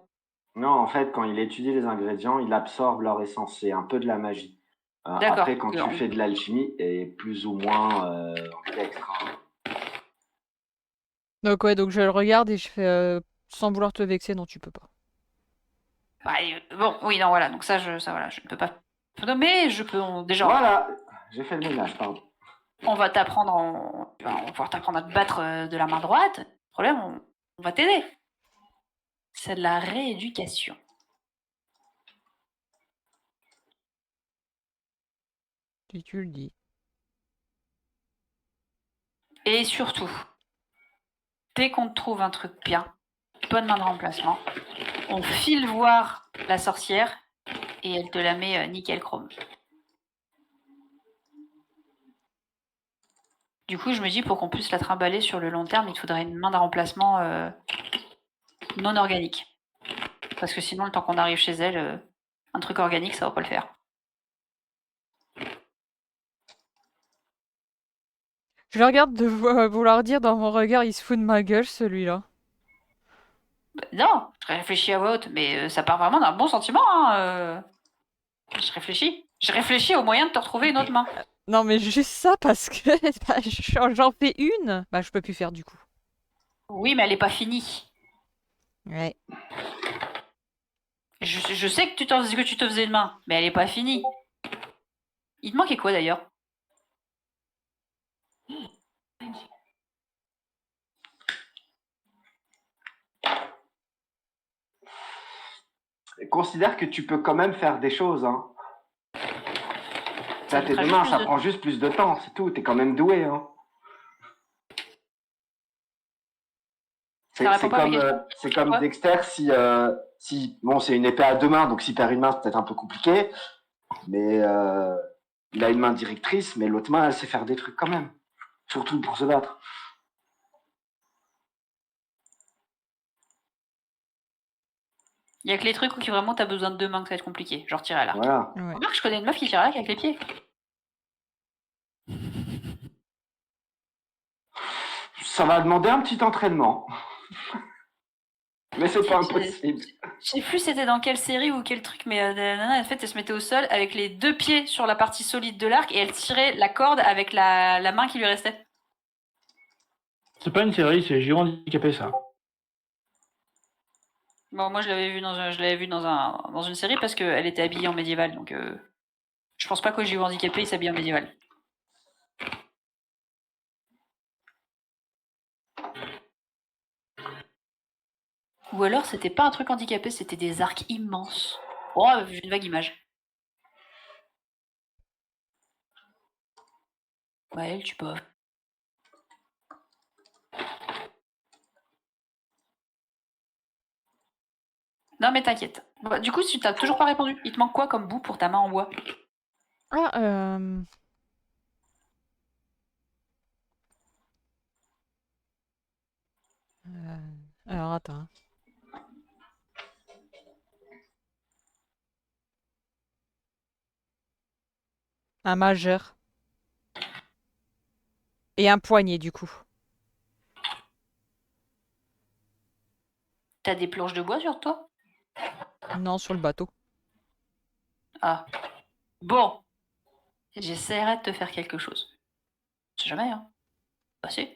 Non, en fait, quand il étudie les ingrédients, il absorbe leur essence. C'est un peu de la magie. D'accord. Après, quand tu fais de l'alchimie, et plus ou moins ambidextre, hein. Donc ouais, donc je le regarde et je fais sans vouloir te vexer, non, tu peux pas. Bon, oui, non, voilà. Donc ça, je ne peux pas nommer. Je peux déjà. Voilà, j'ai fait le ménage, pardon. On va t'apprendre, on va pouvoir t'apprendre à te battre de la main droite. Le problème, on va t'aider. C'est de la rééducation. Si tu le dis. Et surtout, dès qu'on te trouve un truc bien, bonne main de remplacement, on file voir la sorcière et elle te la met nickel chrome. Du coup, je me dis, pour qu'on puisse la trimballer sur le long terme, il te faudrait une main de remplacement non organique. Parce que sinon, le temps qu'on arrive chez elle, un truc organique, ça va pas le faire. Je le regarde de vouloir dire dans mon regard, il se fout de ma gueule, celui-là. Non, je réfléchis à voix haute, mais ça part vraiment d'un bon sentiment. Hein, Je réfléchis. Je réfléchis au moyen de te retrouver une autre main. Non, mais juste ça, parce que bah, j'en fais une. Bah, je peux plus faire du coup. Oui, mais elle est pas finie. Ouais. Je sais que tu te faisais une main, mais elle est pas finie. Il te manquait quoi d'ailleurs? Considère que tu peux quand même faire des choses, hein. Ça Ça, tes prend deux juste mains, plus ça de prend temps. juste plus de temps, c'est tout. T'es quand même doué, hein. Ça répond pas à ma question. C'est comme Ouais. Dexter, si bon, c'est une épée à deux mains, donc s'il perd une main, c'est peut-être un peu compliqué, mais il a une main directrice, mais l'autre main, elle sait faire des trucs quand même, surtout pour se battre. Il y a que les trucs où vraiment t'as besoin de deux mains que ça va être compliqué, genre tirer à l'arc. Voilà. Ouais. Remarque, je connais une meuf qui tire à l'arc avec les pieds. Ça va demander un petit entraînement, mais c'est pas impossible. Je sais plus c'était dans quelle série ou quel truc, mais la nana, en fait, elle se mettait au sol avec les deux pieds sur la partie solide de l'arc et elle tirait la corde avec la main qui lui restait. C'est pas une série, c'est Giron handicapé, ça. Bon, moi, je l'avais vu dans une série parce qu'elle était habillée en médiéval, donc je pense pas qu'au JO handicapé, il s'habille en médiéval. Ou alors, c'était pas un truc handicapé, c'était des arcs immenses. Oh, j'ai une vague image. Ouais, elle, tu peux. Non, mais t'inquiète. Bah, du coup, si tu t'as toujours pas répondu, il te manque quoi comme bout pour ta main en bois? Ah, alors attends. Hein. Un majeur. Et un poignet, du coup. T'as des planches de bois sur toi? Non, sur le bateau. Ah. Bon. J'essaierai de te faire quelque chose. On sait jamais, hein. Bah si.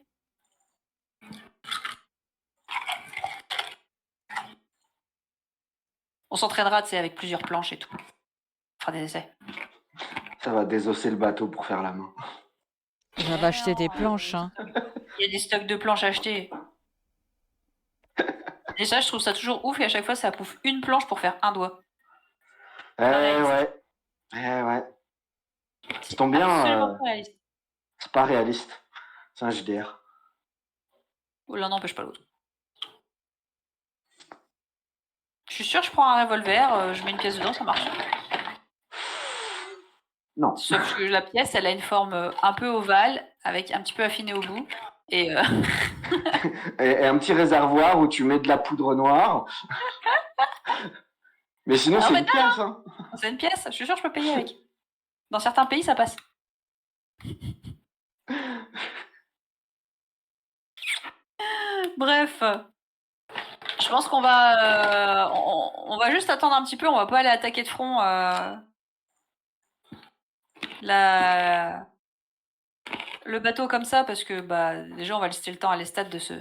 On s'entraînera, tu sais, avec plusieurs planches et tout. On fera des essais. Ça va désosser le bateau pour faire la main. J'avais acheté des planches, hein. Il y a des stocks de planches achetés. Et ça, je trouve ça toujours ouf et à chaque fois, ça pouffe une planche pour faire un doigt. Ouais. Ça tombe bien, Absolument pas réaliste. c'est pas réaliste. C'est un JDR. L'un n'empêche pas l'autre. Je suis sûre, je prends un revolver, je mets une pièce dedans, ça marche. Non. Sauf que la pièce, elle a une forme un peu ovale, avec un petit peu affiné au bout. Et Et un petit réservoir où tu mets de la poudre noire. Mais sinon, Ah, c'est mais une pièce. Hein. c'est une pièce, je suis sûre que je peux payer avec. Dans certains pays, ça passe. Bref, je pense qu'on va, on va juste attendre un petit peu. On va pas aller attaquer de front le bateau comme ça parce que bah déjà on va laisser le temps à Lestat de se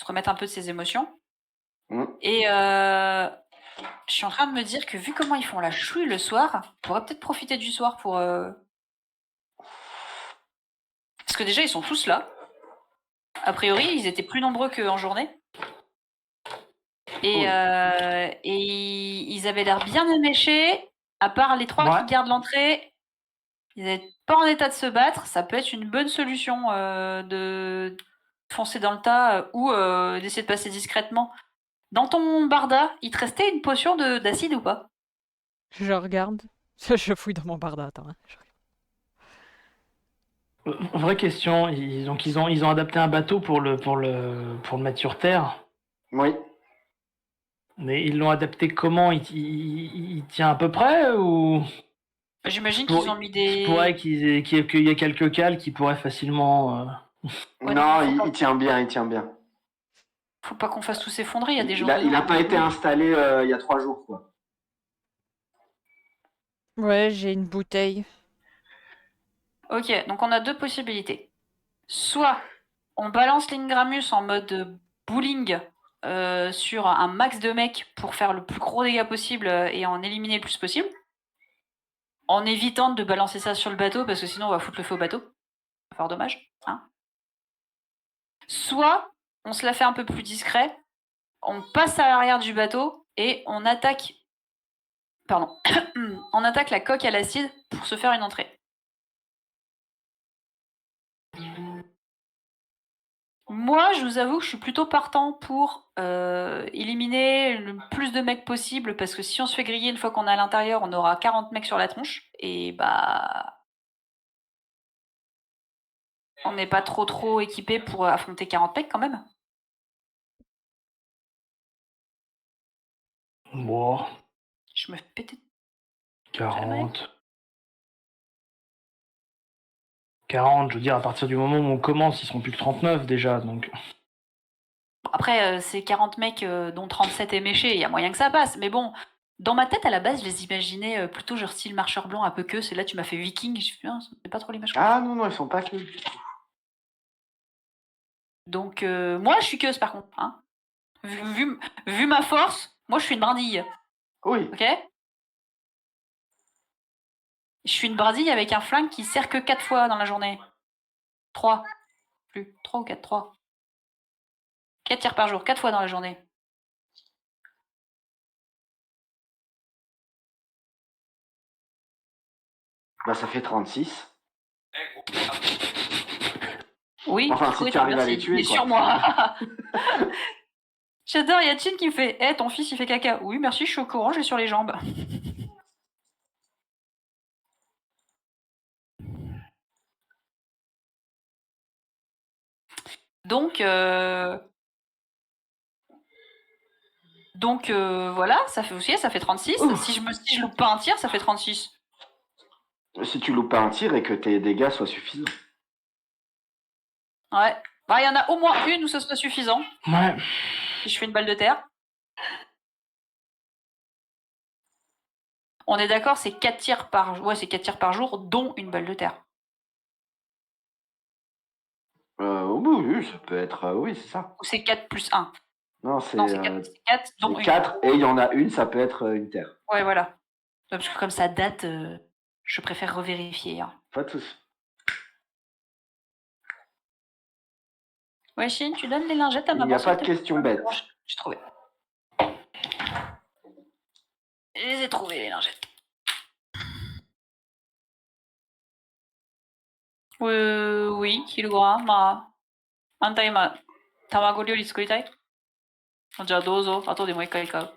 remettre un peu de ses émotions. Mm. Et je suis en train de me dire que vu comment ils font la chouille le soir, on pourrait peut-être profiter du soir pour parce que déjà ils sont tous là. A priori, ils étaient plus nombreux qu'en journée. Et, Oui. ils avaient l'air bien éméchés, à part les 3 qui gardent l'entrée. Ils n'étaient pas en état de se battre. Ça peut être une bonne solution de foncer dans le tas ou d'essayer de passer discrètement. Dans ton barda, il te restait une potion d'acide ou pas? Je regarde. Je fouille dans mon barda, attends. Hein. Vraie question, ils ont adapté un bateau pour le mettre sur terre. Oui. Mais ils l'ont adapté comment? Il tient à peu près ou J'imagine qu'ils ont mis il pourrait qu'il y ait quelques cales qui pourraient facilement. Ouais, non, mais il tient bien, il tient bien. faut pas qu'on fasse tout s'effondrer, il y a des gens Il dedans. a pas été installé il y a 3 jours, quoi. Ouais, j'ai une bouteille. Ok, donc on a 2 possibilités. Soit on balance l'Ingramus en mode bowling sur un max de mecs pour faire le plus gros dégât possible et en éliminer le plus possible. En évitant de balancer ça sur le bateau parce que sinon on va foutre le feu au bateau. Fort dommage. Hein. Soit on se la fait un peu plus discret, on passe à l'arrière du bateau et on attaque. Pardon. On attaque la coque à l'acide pour se faire une entrée. Moi, je vous avoue que je suis plutôt partant pour éliminer le plus de mecs possible, parce que si on se fait griller une fois qu'on est à l'intérieur, on aura 40 mecs sur la tronche, et bah... On n'est pas trop équipé pour affronter 40 mecs quand même. Bon, Je me fais péter. 40. 40, je veux dire, à partir du moment où on commence, ils seront plus que 39 déjà, donc. Après, c'est 40 mecs dont 37 éméchés, il y a moyen que ça passe, mais bon... Dans ma tête, à la base, je les imaginais plutôt genre style marcheur blanc, un peu queue. C'est là tu m'as fait viking. Je me suis c'est pas trop l'image. Ah non, ils sont pas que. Donc, moi, je suis queuse par contre. Hein. Vu ma force, moi, je suis une brindille. Oui. Ok? Je suis une brindille avec un flingue qui sert que 4 fois dans la journée. 3. Plus. 3 ou 4, 3. 4 tirs par jour, 4 fois dans la journée. Bah, ça fait 36. Oui, enfin, si tu arrives à les tuer, mais quoi. sur moi. J'adore, il y a Chin qui me fait hey, ton fils il fait caca. Oui, merci, je suis au courant, j'ai sur les jambes. Donc, voilà, ça fait aussi, ça fait 36. Si je loupe pas un tir, ça fait 36. Si tu loupes pas un tir et que tes dégâts soient suffisants. Ouais. Bah, il y en a au moins une où ce serait suffisant. Ouais. Si je fais une balle de terre. On est d'accord, c'est 4 tirs par jour. Ouais, c'est 4 tirs par jour, dont une balle de terre. Oui, ça peut être. Oui, c'est ça. Ou c'est 4 plus 1. Non, c'est. Non, c'est 4 dont une. 4 et il y en a une, ça peut être une terre. Ouais, voilà. Parce que comme ça date, je préfère revérifier. Hein. Pas de soucis. Ouais, Chine, tu donnes les lingettes à Il maman. n'y a pas s'il de te plaît. question bête. J'ai trouvé. Je les ai trouvées, les lingettes. Oui, 昼ご飯まあ、あんた今、卵料理作りたい？じゃあどうぞ、後でもう一回買う。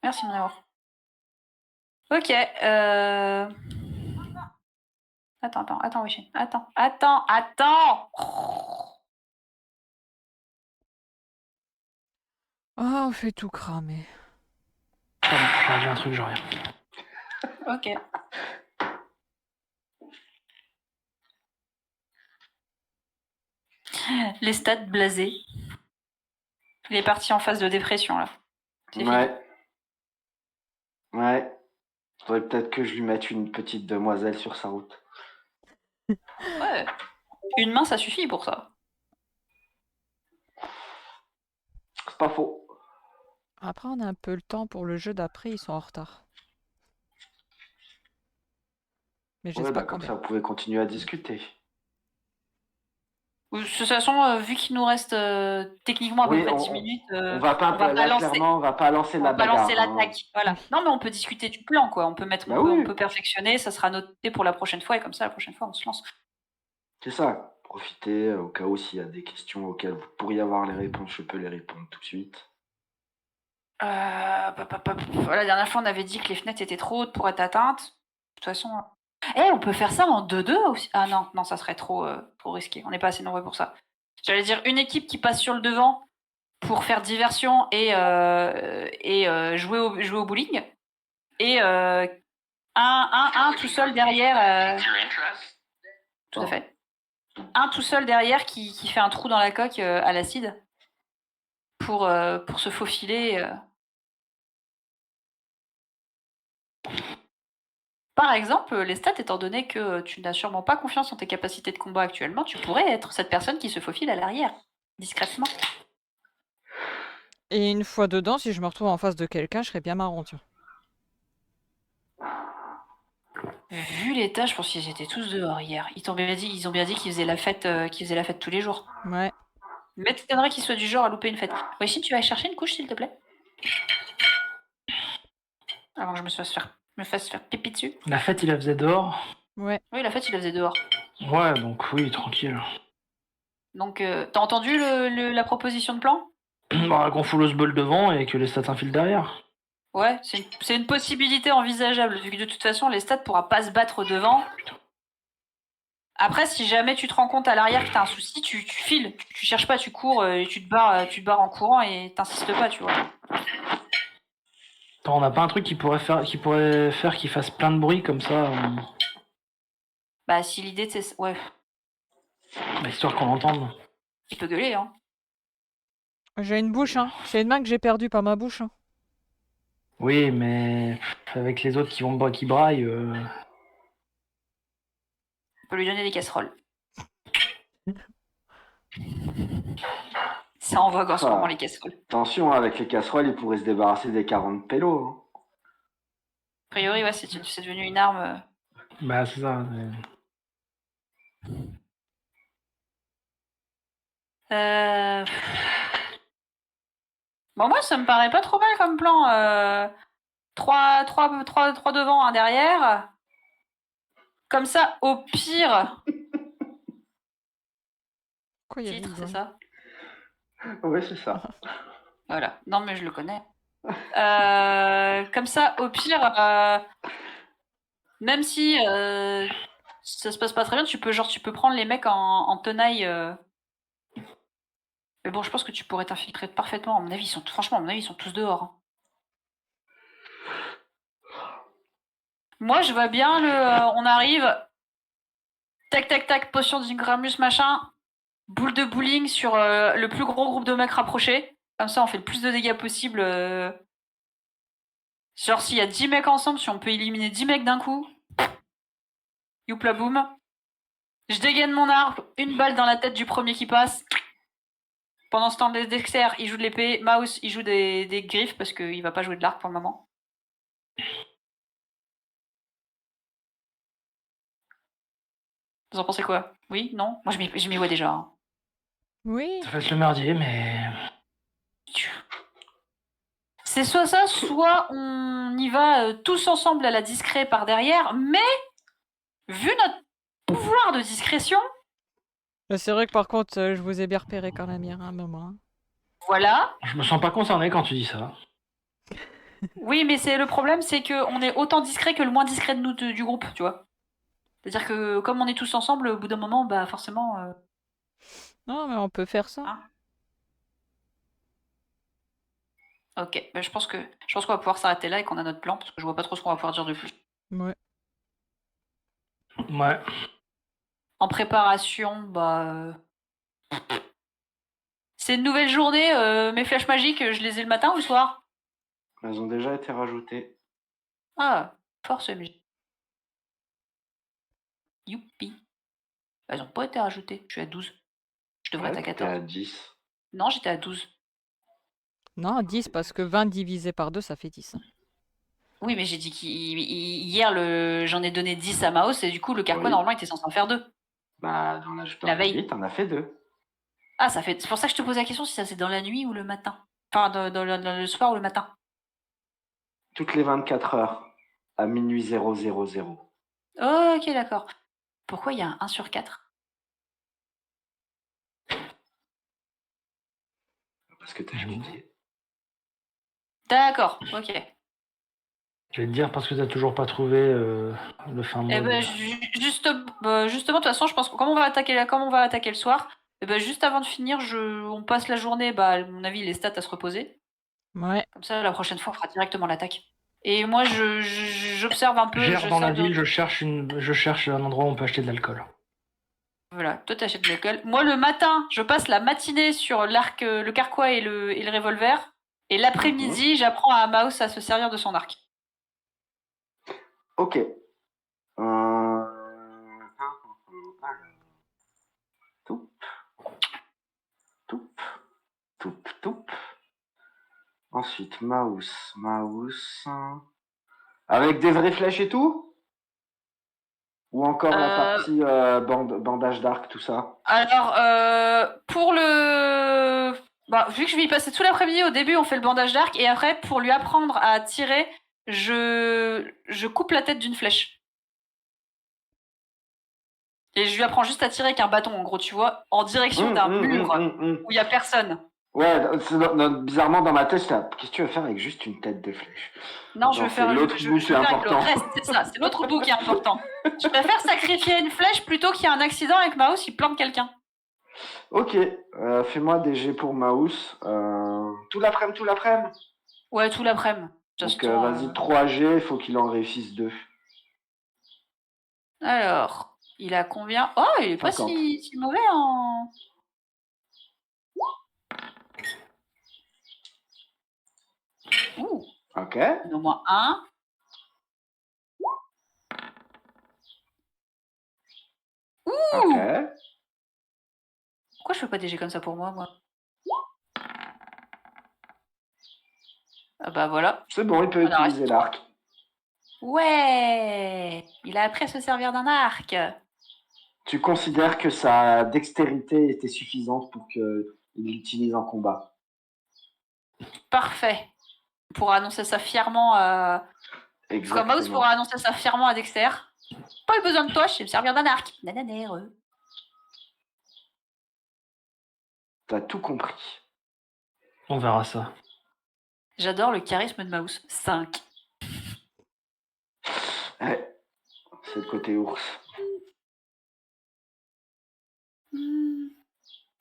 Merci, mon amour. Ok. Attends, Wishin. Attends. Ah, on fait tout cramer. Pardon, j'ai réglé un truc, j'ai rien. Ok. Les stats blasés. Il est parti en phase de dépression, là. C'est fini. Ouais. Faudrait peut-être que je lui mette une petite demoiselle sur sa route. Ouais. Une main, ça suffit pour ça. C'est pas faux. Après, on a un peu le temps pour le jeu d'après, ils sont en retard. Mais je Ouais, sais pas bah comme combien. ça, vous pouvez continuer à discuter. De toute façon, vu qu'il nous reste techniquement à peu Oui, près 10 minutes, on va pas, on va pas là, lancer, clairement, on va pas lancer on la va pas lancer bagarre. l'attaque. Voilà. Non, mais on peut discuter du plan, quoi. On peut Bah oui. peut perfectionner, ça sera noté pour la prochaine fois, et comme ça, la prochaine fois, on se lance. C'est ça. Profitez au cas où s'il y a des questions auxquelles vous pourriez avoir les réponses, je peux les répondre tout de suite. La dernière fois, on avait dit que les fenêtres étaient trop hautes pour être atteintes. De toute façon, on peut faire ça en 2-2 aussi. Ah non, ça serait trop risqué. On n'est pas assez nombreux pour ça. J'allais dire une équipe qui passe sur le devant pour faire diversion et jouer au bowling, et un tout seul derrière. Tout à fait. Un tout seul derrière qui fait un trou dans la coque à l'acide pour se faufiler. Par exemple, les stats, étant donné que tu n'as sûrement pas confiance en tes capacités de combat actuellement, tu pourrais être cette personne qui se faufile à l'arrière, discrètement. Et une fois dedans, si je me retrouve en face de quelqu'un, je serais bien marrant, tu vois. Vu l'état, je pense qu'ils étaient tous dehors hier. Ils ont bien dit qu'ils faisaient la fête tous les jours. Ouais. Mais t'étonnerais qu'ils soient du genre à louper une fête. Wishine, tu vas aller chercher une couche, s'il te plaît? Avant que je me fasse faire pipi dessus. La fête, il la faisait dehors. Ouais. Oui, la fête, il la faisait dehors. Ouais, donc oui, tranquille. Donc, t'as entendu la proposition de plan? Bah, qu'on fout le bol devant et que les stats infilent derrière. Ouais, c'est une possibilité envisageable, vu que de toute façon, les stats ne pourra pas se battre devant. Après, si jamais tu te rends compte à l'arrière que t'as un souci, tu files. Tu cherches pas, tu cours, et tu te barres en courant et t'insistes pas, tu vois. Attends, on n'a pas un truc qui pourrait faire qu'il fasse plein de bruit comme ça, Bah, si l'idée, c'est... Ouais, bah, histoire qu'on l'entende. il peut gueuler, hein. J'ai une bouche, hein. C'est une main que j'ai perdue par ma bouche. Hein. Oui, mais avec les autres qui braillent. On peut lui donner des casseroles. Ça envoie en ce moment les casseroles. Attention, avec les casseroles, il pourrait se débarrasser des 40 pélos. Hein. A priori, ouais, c'est devenu une arme. Bah, c'est ça. Bon, moi, ça me paraît pas trop mal comme plan. 3 devant, 1 derrière. Comme ça, au pire... Quoi, il y a Titre, c'est ça? Oui, c'est ça. Voilà. Non, mais je le connais. Comme ça, au pire, même si ça se passe pas très bien, tu peux prendre les mecs en tenaille. Mais bon, je pense que tu pourrais t'infiltrer parfaitement. À mon avis, ils sont tous dehors. Hein. Moi, je vois bien on arrive. Tac, tac, tac, potion d'Ingramus, machin. Boule de bowling sur le plus gros groupe de mecs rapprochés. Comme ça, on fait le plus de dégâts possible. Genre, s'il y a 10 mecs ensemble, si on peut éliminer 10 mecs d'un coup. Youpla boum. Je dégaine mon arc, une balle dans la tête du premier qui passe. Pendant ce temps, Dexter, il joue de l'épée. Mouse, il joue des griffes parce qu'il va pas jouer de l'arc pour le moment. Vous en pensez quoi? Oui? Non? Moi, je m'y vois déjà. Hein. Oui. Ça fait le merdier, mais. C'est soit ça, soit on y va tous ensemble à la discret par derrière, mais vu notre pouvoir de discrétion, C'est vrai que par contre, je vous ai bien repéré quand même hier à un moment. Hein. voilà. Je me sens pas concerné quand tu dis ça. Oui, mais c'est le problème, c'est qu'on est autant discret que le moins discret de nous du groupe, tu vois. C'est-à-dire que comme on est tous ensemble, au bout d'un moment, bah forcément. Non, mais on peut faire ça. Hein. Ok, bah, je pense qu'on va pouvoir s'arrêter là et qu'on a notre plan, parce que je vois pas trop ce qu'on va pouvoir dire de plus. Ouais. Ouais. En préparation, c'est une nouvelle journée, mes flèches magiques, je les ai le matin ou le soir? Elles ont déjà été rajoutées. Ah, force MJ. Youpi. Elles ont pas été rajoutées, je suis à 12. Je devrais Ouais, être à t'étais à 14. 10. Non, j'étais à 12. Non, 10, parce que 20 divisé par 2, ça fait 10. Oui, mais j'ai dit qu'hier, j'en ai donné 10 à Maos et du coup, le carquois, Oui. normalement, il était censé en faire 2. Bah, dans La la veille. nuit, t'en as fait 2. Ah, c'est pour ça que je te pose la question si ça c'est dans la nuit ou le matin. Enfin, dans le soir ou le matin. Toutes les 24 heures, à minuit 000. Ok, d'accord. Pourquoi il y a un 1 sur 4? Parce que t'as oublié. D'accord, ok. Je vais te dire parce que t'as toujours pas trouvé le fin mot. Eh ben, justement, de toute façon, je pense que comme on va attaquer le soir, eh ben, juste avant de finir, on passe la journée, à mon avis, les stats à se reposer. Ouais. Comme ça, la prochaine fois, on fera directement l'attaque. Et moi, j'observe un peu. J'erre dans la ville, je cherche un endroit où on peut acheter de l'alcool. Voilà, toi t'achètes de l'alcool. Moi, le matin, je passe la matinée sur l'arc, le carquois et le revolver. Et l'après-midi, j'apprends à Maus à se servir de son arc. Ok. Toup. Toup. Toup. Toup. Ensuite, mouse. Avec des vraies flèches et tout? Ou encore la partie bandage d'arc, tout ça? Alors, pour le... vu que je vais y passer tout l'après-midi, au début, on fait le bandage d'arc. Et après, pour lui apprendre à tirer, je coupe la tête d'une flèche. Et je lui apprends juste à tirer avec un bâton, en gros, tu vois, en direction d'un mur où il n'y a personne. Ouais, bizarrement dans ma tête, qu'est-ce que tu veux faire avec juste une tête de flèche? Non, je veux c'est faire l'autre bout qui est avec le important. reste, c'est ça, c'est l'autre bout qui est important. Je préfère sacrifier une flèche plutôt qu'il y ait un accident avec Maus, il plante quelqu'un. Ok, fais-moi des jets pour mouse. Tout l'après-midi. Ouais, tout l'après-midi. Donc vas-y, 3 G, il faut qu'il en réussisse 2. Alors, il a combien? Oh, il est pas 50. si mauvais en... Ouh, Ok. au moins un. Ok. Pourquoi je fais pas des jets comme ça pour moi? Ah bah voilà. C'est bon, il peut On a utiliser resté l'arc. Ouais, il a appris à se servir d'un arc. Tu considères que sa dextérité était suffisante pour qu'il l'utilise en combat? Parfait. Pour annoncer ça fièrement à... Comme Maus Exactement. pourra annoncer ça fièrement à Dexter. Pas eu besoin de toi, je sais me servir d'un arc. Nananère. T'as tout compris. On verra ça. J'adore le charisme de Maus. 5. Ouais, c'est le côté ours.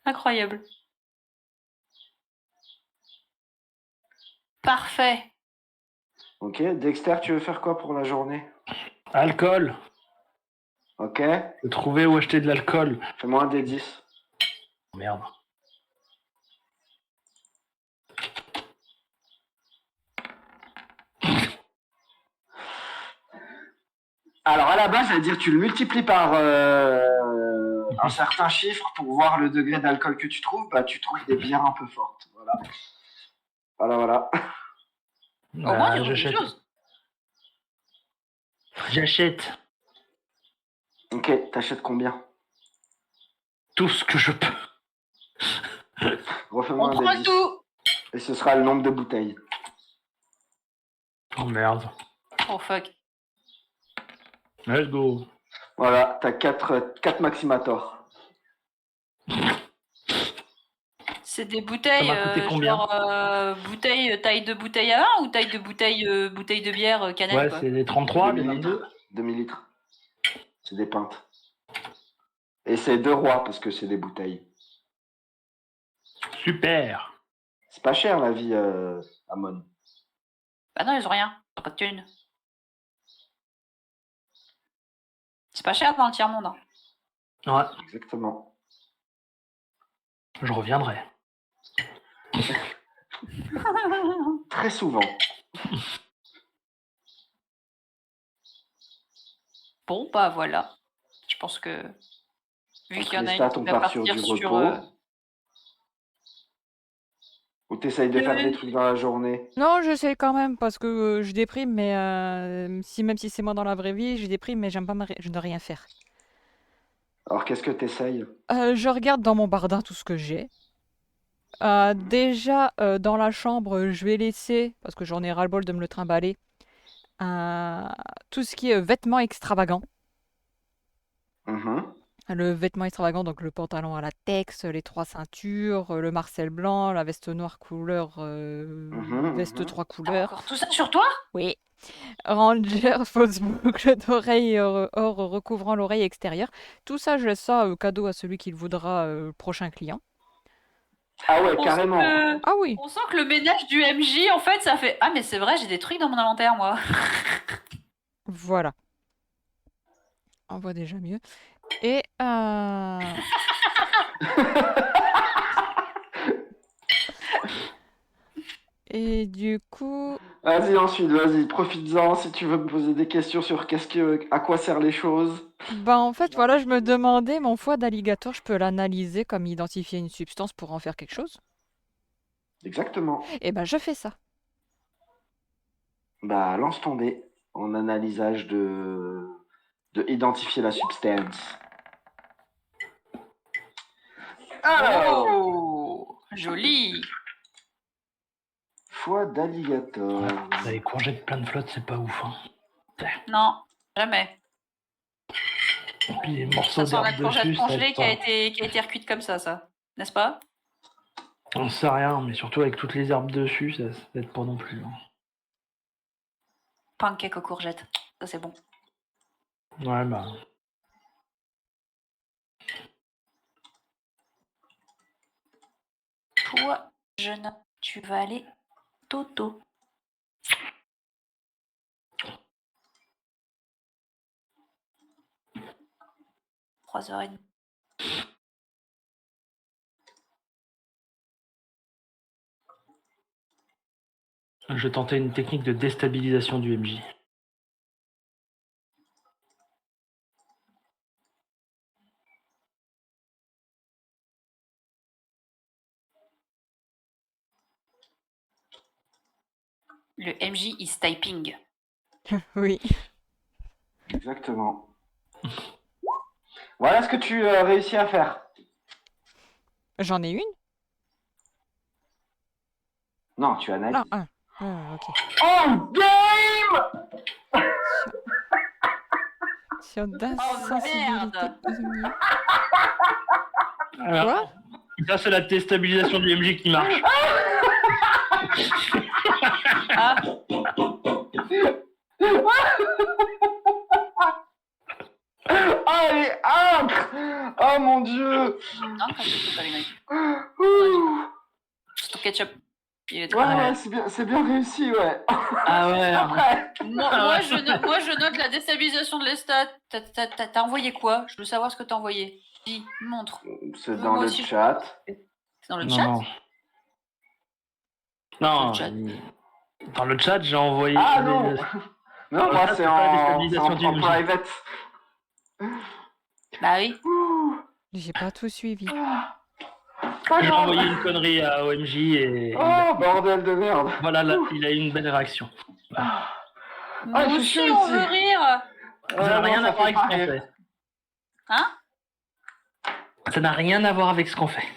Incroyable. Parfait. Ok, Dexter, tu veux faire quoi pour la journée? Alcool. Ok, Trouver où acheter de l'alcool. fais-moi un des 10. Merde. Alors à la base, j'allais dire tu le multiplies par un certain chiffre pour voir le degré d'alcool que tu trouves. Bah, tu trouves des bières un peu fortes. Voilà. Au moins, tu trouves j'achète. quelque chose. J'achète Ok, t'achètes combien? tout ce que je peux. Refais-moi On un prend des le 10. tout. Et ce sera le nombre de bouteilles. Oh merde. Oh fuck. Let's go. Voilà, t'as 4 Maximator. C'est des bouteilles, Ça m'a coûté combien? genre bouteille, taille de bouteille à vin ou taille de bouteille, bouteille de bière canette Ouais, quoi. c'est des 33, des 22. 2 millilitres. C'est des pintes. Et c'est 2 rois parce que c'est des bouteilles. Super. C'est pas cher la vie, Amon. Bah non, ils ont rien, ils ont pas de thunes. C'est pas cher dans le tiers-monde. Hein. Ouais, Exactement. je reviendrai. Très souvent. Bon, bah voilà. Je pense que vu qu'il y en a Les une stats, qui on va part sur partir du sur... repos. Ou t'essayes de faire des trucs dans la journée. Non, j'essaie quand même parce que je déprime, mais même si c'est moi dans la vraie vie, je déprime, mais j'aime pas je ne rien faire. Alors qu'est-ce que t'essayes? Je regarde dans mon bardin tout ce que j'ai. Déjà, dans la chambre, je vais laisser, parce que j'en ai ras-le-bol de me le trimballer, tout ce qui est vêtements extravagants. Mhm. Le vêtement extravagant, donc le pantalon à latex, les 3 ceintures, le marcel blanc, la veste noire couleur, veste 3 T'as couleurs. encore tout ça sur toi? Oui. Ranger, fausse boucle d'oreille or recouvrant l'oreille extérieure. Tout ça, je laisse ça cadeau à celui qui le voudra, le prochain client. Ah ouais, On sent carrément. que- Ah oui, On sent que le ménage du MJ, en fait, ça fait... Ah mais c'est vrai, j'ai des trucs dans mon inventaire, moi. voilà. On voit déjà mieux. Et et du coup, Vas-y ensuite, vas-y, profites-en si tu veux me poser des questions sur à quoi servent les choses. en fait, voilà, je me demandais, mon foie d'alligator, je peux l'analyser comme identifier une substance pour en faire quelque chose? Exactement. Eh ben, je fais ça. Bah lance ton dé en analysage de identifier la substance. Alors, Oh, joli. foie d'alligator. Les courgettes plein de flotte, c'est pas ouf. Hein. Non, jamais. Et puis les morceaux Ça sent la d'herbe courgette dessus, ça congelée aide qui a pas. été recuite comme ça, n'est-ce pas? On sait rien, mais surtout avec toutes les herbes dessus, ça aide pas non plus. Hein. Pancake aux courgettes, ça c'est bon. Ouais, bah. Toi, jeune, tu vas aller toto. « 3h30. Je tentais une technique de déstabilisation du MJ. Le MJ is typing. Oui. Exactement. Voilà ce que tu as réussi à faire. J'en ai une? Non, tu analyses. Non, un. Ok. Oh, game! Sur Oh d'insensibilité merde! innée. Alors, Quoi? ça, c'est la déstabilisation du MJ qui marche. Ah, Oh, elle est âcre! Oh mon dieu! non, quand tu peux pas les mettre. Ouh. C'est ton ketchup. Il est Ouais, très ouais, c'est bien réussi, ouais. Ah ouais. Après, moi, je note la déstabilisation de l'estat. T'as envoyé quoi? Je veux savoir ce que t'as envoyé. Dis, montre. c'est Moi dans le aussi, je chat. C'est dans le Non, chat? non. Non, Le chat. dans le chat, j'ai envoyé. Ah non! Non, moi ça, c'est c'est pas la en déstabilisation du MJ. private. Bah oui. Ouh. J'ai pas tout suivi. Pas J'ai grave. envoyé une connerie à OMJ et. Oh, bordel de merde. Voilà, là, il a eu une belle réaction. Moi il fait aussi, chaud on ici. veut rire. Ça n'a rien à voir avec ce qu'on pareil. fait. Hein? Ça n'a rien à voir avec ce qu'on fait.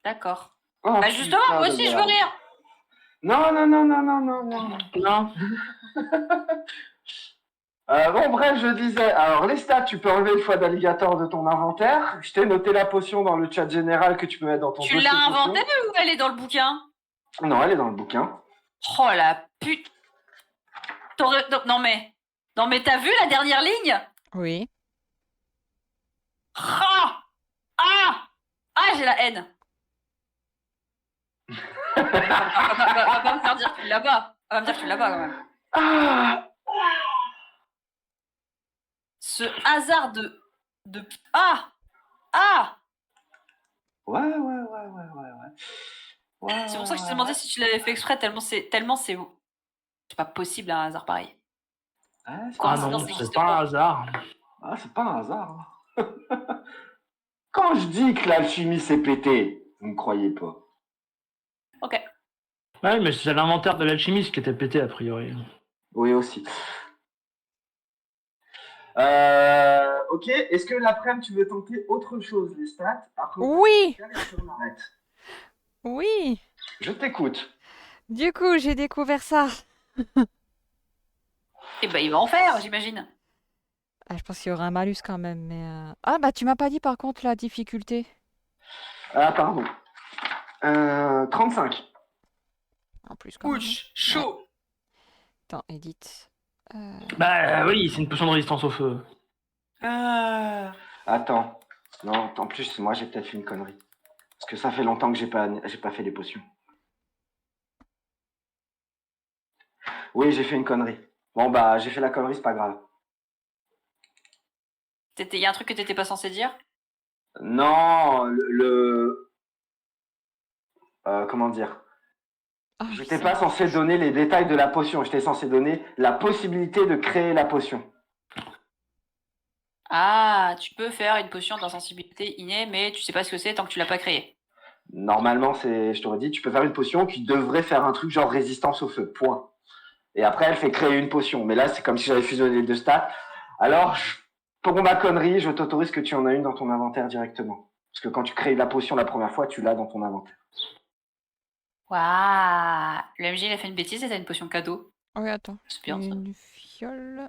D'accord. Oh, Bah justement, putain moi de aussi, je veux merde. rire. Non, non, non, non, non, non, non. Non. Bon, bref, je disais, alors les stats, tu peux enlever le foie d'alligator de ton inventaire. Je t'ai noté la potion dans le chat général que tu peux mettre dans ton Tu dossier l'as potion. inventée ou elle est dans le bouquin? Non, elle est dans le bouquin. Oh la pute. Non mais t'as vu la dernière ligne? Oui. Ah j'ai la haine. On va pas me faire dire que tu l'as pas. On va me dire que tu l'as pas quand même. Ah, Ce hasard de ouais. C'est pour ça que je t'ai demandé si tu l'avais fait exprès, tellement c'est pas possible un hasard pareil. Ouais, Ah non, c'est pas un hasard. Ah, c'est pas un hasard. Quand je dis que l'alchimie s'est pétée, vous me croyez pas. Ok. Ouais, mais c'est l'inventaire de l'alchimiste qui était pété a priori. Oui, aussi. Ok, est-ce que l'après-midi tu veux tenter autre chose, les stats? Après, Oui. on arrête. Oui. Je t'écoute. Du coup, j'ai découvert ça. Et ben il va en faire, j'imagine. Ah, je pense qu'il y aura un malus quand même, mais... Ah, bah tu m'as pas dit par contre la difficulté. Ah, pardon. 35. En plus quand même. Ouch, chaud. Attends, edit. Bah oui, c'est une potion de résistance au feu. Attends. Non, en plus, moi, j'ai peut-être fait une connerie. Parce que ça fait longtemps que j'ai pas fait les potions. Oui, j'ai fait une connerie. Bon, bah, j'ai fait la connerie, c'est pas grave. Y a un truc que t'étais pas censé dire? Non, comment dire? Ah, oui, J'étais ça. pas censé donner les détails de la potion. J'étais censé donner la possibilité de créer la potion. Ah, tu peux faire une potion d'insensibilité innée, mais tu sais pas ce que c'est tant que tu l'as pas créée. Normalement, je t'aurais dit, tu peux faire une potion qui devrait faire un truc genre résistance au feu. Point. Et après, elle fait créer une potion. Mais là, c'est comme si j'avais fusionné les deux stats. Alors, pour ma connerie, je t'autorise que tu en as une dans ton inventaire directement. Parce que quand tu crées la potion la première fois, tu l'as dans ton inventaire. Waouh. Le MJ il a fait une bêtise et t'as une potion cadeau. Oui, attends. C'est bien ça. Une fiole.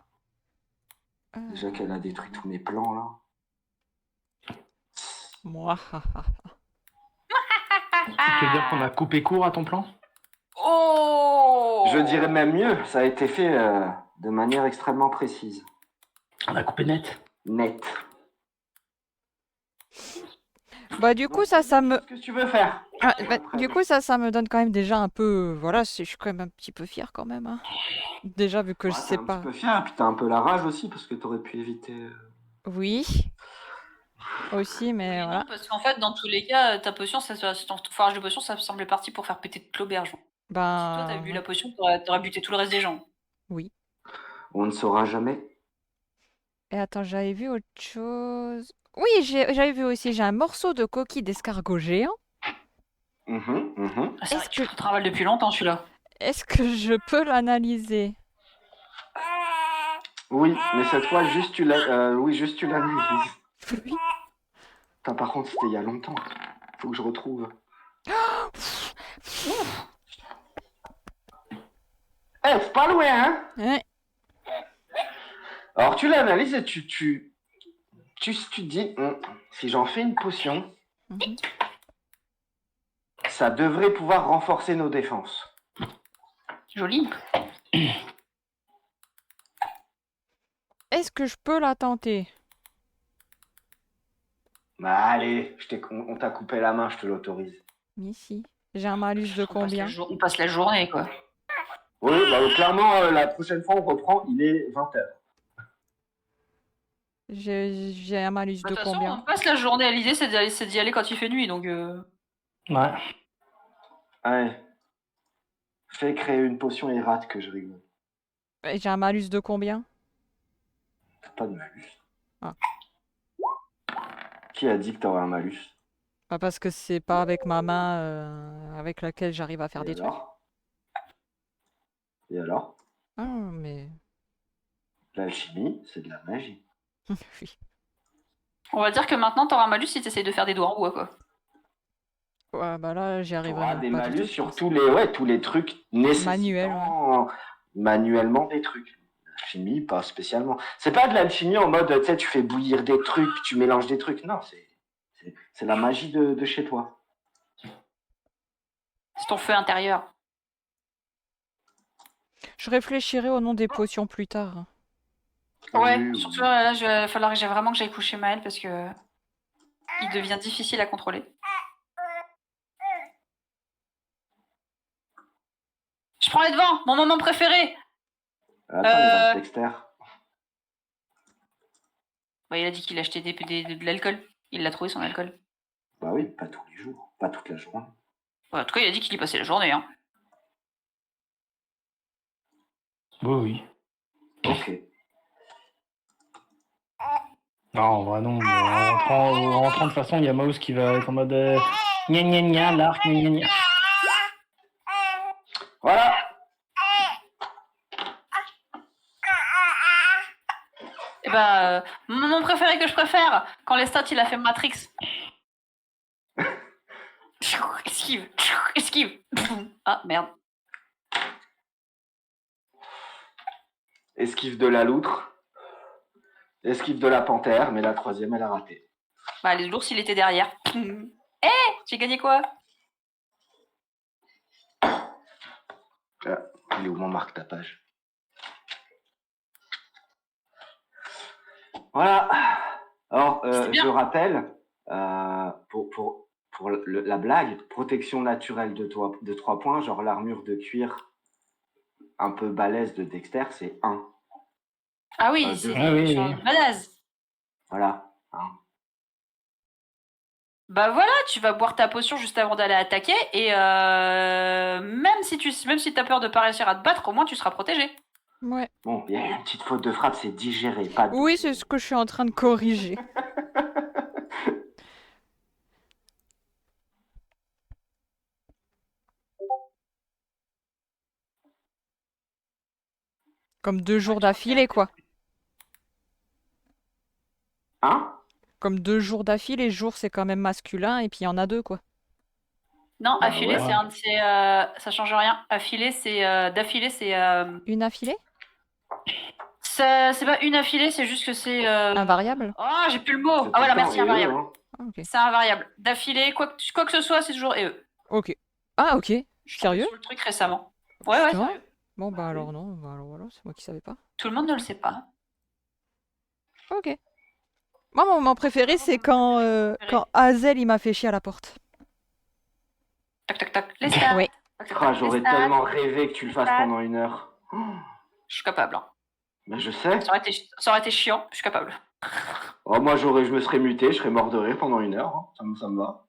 Déjà qu'elle a détruit tous mes plans, là. Moi. Tu veux dire qu'on a coupé court à ton plan? Oh. Je dirais même mieux, ça a été fait de manière extrêmement précise. On a coupé net. Net. Bah du coup, ça me... Qu'est-ce que tu veux faire? Ah, bah, du coup, ça me donne quand même déjà un peu... Voilà, je suis quand même un petit peu fière quand même. Hein. Déjà, vu que je sais T'es pas... un petit peu fier, puis t'as un peu la rage aussi, parce que t'aurais pu éviter... Oui. Aussi, mais Oui, voilà. non, parce qu'en fait, dans tous les cas, ta potion, ton forage de potion, ça me semblait parti pour faire péter toute l'auberge. Si toi, t'avais bu Ben... la potion, t'aurais buté tout le reste des gens. Oui. On ne saura jamais. Et attends, j'avais vu autre chose... Oui, j'avais vu aussi, j'ai un morceau de coquille d'escargot géant. Ah, c'est vrai Est-ce que tu que... travailles depuis longtemps, celui-là. Est-ce que je peux l'analyser? Oui, mais cette fois, juste tu l'analyses. Oui. Putain, par contre, c'était il y a longtemps. Faut que je retrouve. Eh, c'est pas loin, hein? Ouais. Alors, tu l'analyses et tu te dis, si j'en fais une potion, Mhm. ça devrait pouvoir renforcer nos défenses. Joli. Est-ce que je peux la tenter? Bah allez, on t'a coupé la main, je te l'autorise. Mais si. J'ai un malus de combien? On passe la journée, quoi. Oui, bah clairement, la prochaine fois on reprend, il est 20h. J'ai un malus De de toute façon, combien? on passe la journée. L'idée, c'est d'y aller quand il fait nuit, donc... Ouais. Ouais. Fais créer une potion et rate que je rigole. Et j'ai un malus de combien? T'as pas de malus. Ah. Qui a dit que t'aurais un malus? Bah parce que c'est pas avec ma main avec laquelle j'arrive à faire des trucs. Et alors? Ah, mais... L'alchimie, c'est de la magie. Oui. On va dire que maintenant, t'auras un malus si t'essayes de faire des doigts en bois, quoi. Ouais, bah là, j'y arriverai T'auras même des pas du malus tout, je sur pense. tous les trucs nécessaires. Manuel, ouais. Manuellement des trucs. Chimie, pas spécialement. C'est pas de l'alchimie en mode, tu sais, tu fais bouillir des trucs, tu mélanges des trucs. Non, c'est la magie de chez toi. C'est ton feu intérieur. Je réfléchirai au nom des potions plus tard. Ouais, Oui, surtout oui. là, il va falloir que j'aille coucher Maël parce que il devient difficile à contrôler. Je prends les devants, mon moment préféré. Attends, il reste Dexter. Bah, il a dit qu'il achetait de l'alcool. Il l'a trouvé son alcool. Bah oui, pas tous les jours, pas toute la journée. Ouais, en tout cas, il a dit qu'il y passait la journée. Hein. Oui. Ok. Non, en vrai, non. En rentrant, de toute façon, il y a Mouse qui va être en mode gna gna gna, l'arc, gna gna gna. Voilà. Et bah, mon moment préféré que je préfère, quand Lestat il a fait Matrix. Esquive, esquive. Ah merde. Esquive de la loutre. Esquive de la panthère, mais la troisième, elle a raté. Bah, l'ours il était derrière. J'ai gagné quoi? Il est où mon marque-tapage? Voilà. Alors, je rappelle, pour la blague, protection naturelle de 3 points, genre l'armure de cuir un peu balèze de Dexter, c'est 1. Ah oui, c'est oui. badass. Voilà. Hein. Bah voilà, tu vas boire ta potion juste avant d'aller attaquer et même si t'as peur de pas réussir à te battre, au moins tu seras protégé. Ouais. Bon, il y a une petite faute de frappe, c'est digéré, pas de... Oui, c'est ce que je suis en train de corriger. Comme 2 jours d'affilée, quoi. Hein? Comme 2 jours d'affilée, jour c'est quand même masculin, et puis il y en a 2, quoi. Non, Bah affilée, ouais. ça change rien. Affilée, d'affilée, c'est. Une affilée? C'est pas une affilée, c'est juste que c'est. Invariable? Oh, j'ai plus le mot. C'est Ah voilà, tout le temps merci, et eux, invariable. hein. Ah, ok. C'est invariable. D'affilée, quoi que ce soit, c'est toujours eux. Ok. Ah, ok. Je suis tombée Sérieux? sur le truc récemment. Ouais, Putain. sérieux. Bon, bah alors non, bah alors voilà, c'est moi qui savais pas. Tout le monde ne le sait pas. Ok. Moi, mon moment préféré, c'est quand Hazel, il m'a fait chier à la porte. Tac, tac, tac. Les stats. Oui. Tac, tac, Ah, tac, j'aurais les stats. tellement rêvé que tu le fasses pendant 1 heure. Je suis capable. Hein. Mais je sais. Ça aurait été chiant, je suis capable. Oh, moi, je me serais muté, je serais mort de rire pendant 1 heure. Hein. Ça me va.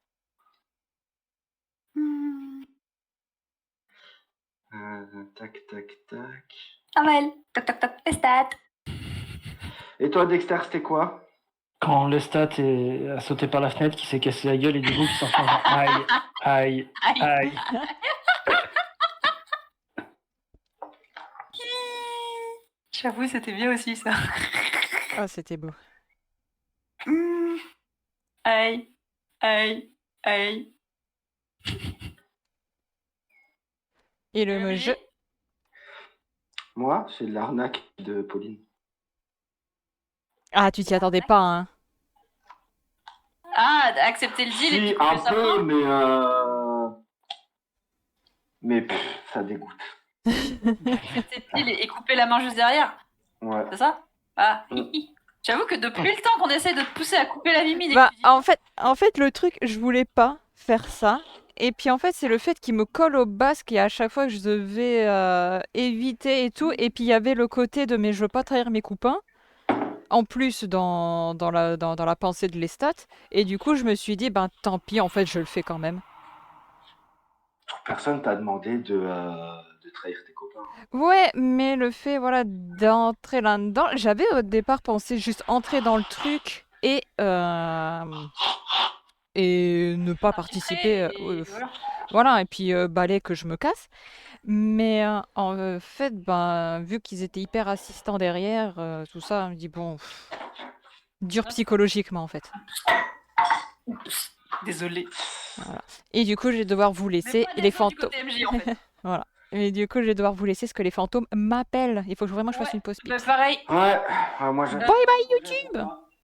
Tac, tac, tac. Amel. Tac, tac, tac. Les stats. Et toi, Dexter, c'était quoi? Quand Lestat a sauté par la fenêtre, qui s'est cassé la gueule et du coup qui s'en fait aïe, aïe, aïe. J'avoue, c'était bien aussi ça. Ah, c'était beau. Aïe, aïe, aïe. Et le jeu. Moi, c'est de l'arnaque de Pauline. Ah, tu t'y attendais pas, hein. Ah, accepter le deal et Si, puis un couper sa peu, main. mais ça dégoûte. Accepter le deal et couper la main juste derrière. Ouais. C'est ça? Ah, J'avoue que depuis le temps qu'on essaie de te pousser à couper la mimine. Bah, en fait, le truc, je voulais pas faire ça. Et puis en fait, c'est le fait qu'il me colle au basque et à chaque fois que je devais éviter et tout. Et puis il y avait le côté de mais je veux pas trahir mes copains. En plus, dans la pensée de Lestat. Et du coup, je me suis dit, ben tant pis, en fait, je le fais quand même. Personne t'a demandé de trahir tes copains. Ouais, mais le fait, voilà, d'entrer là-dedans, j'avais au départ pensé juste entrer dans le truc et ne pas participer. Voilà, et puis balai que je me casse. Mais en fait, ben, vu qu'ils étaient hyper assistants derrière, tout ça, on me dit bon, dur psychologiquement en fait. Désolé. Voilà. Et du coup, je vais devoir vous laisser. Et les fantômes. MJ, en fait. Voilà. Mais du coup, je vais devoir vous laisser parce que les fantômes m'appellent. Il faut que vraiment je fasse Ouais, une pause bah, pipi. pareil. Ouais, moi je. Bye bye YouTube.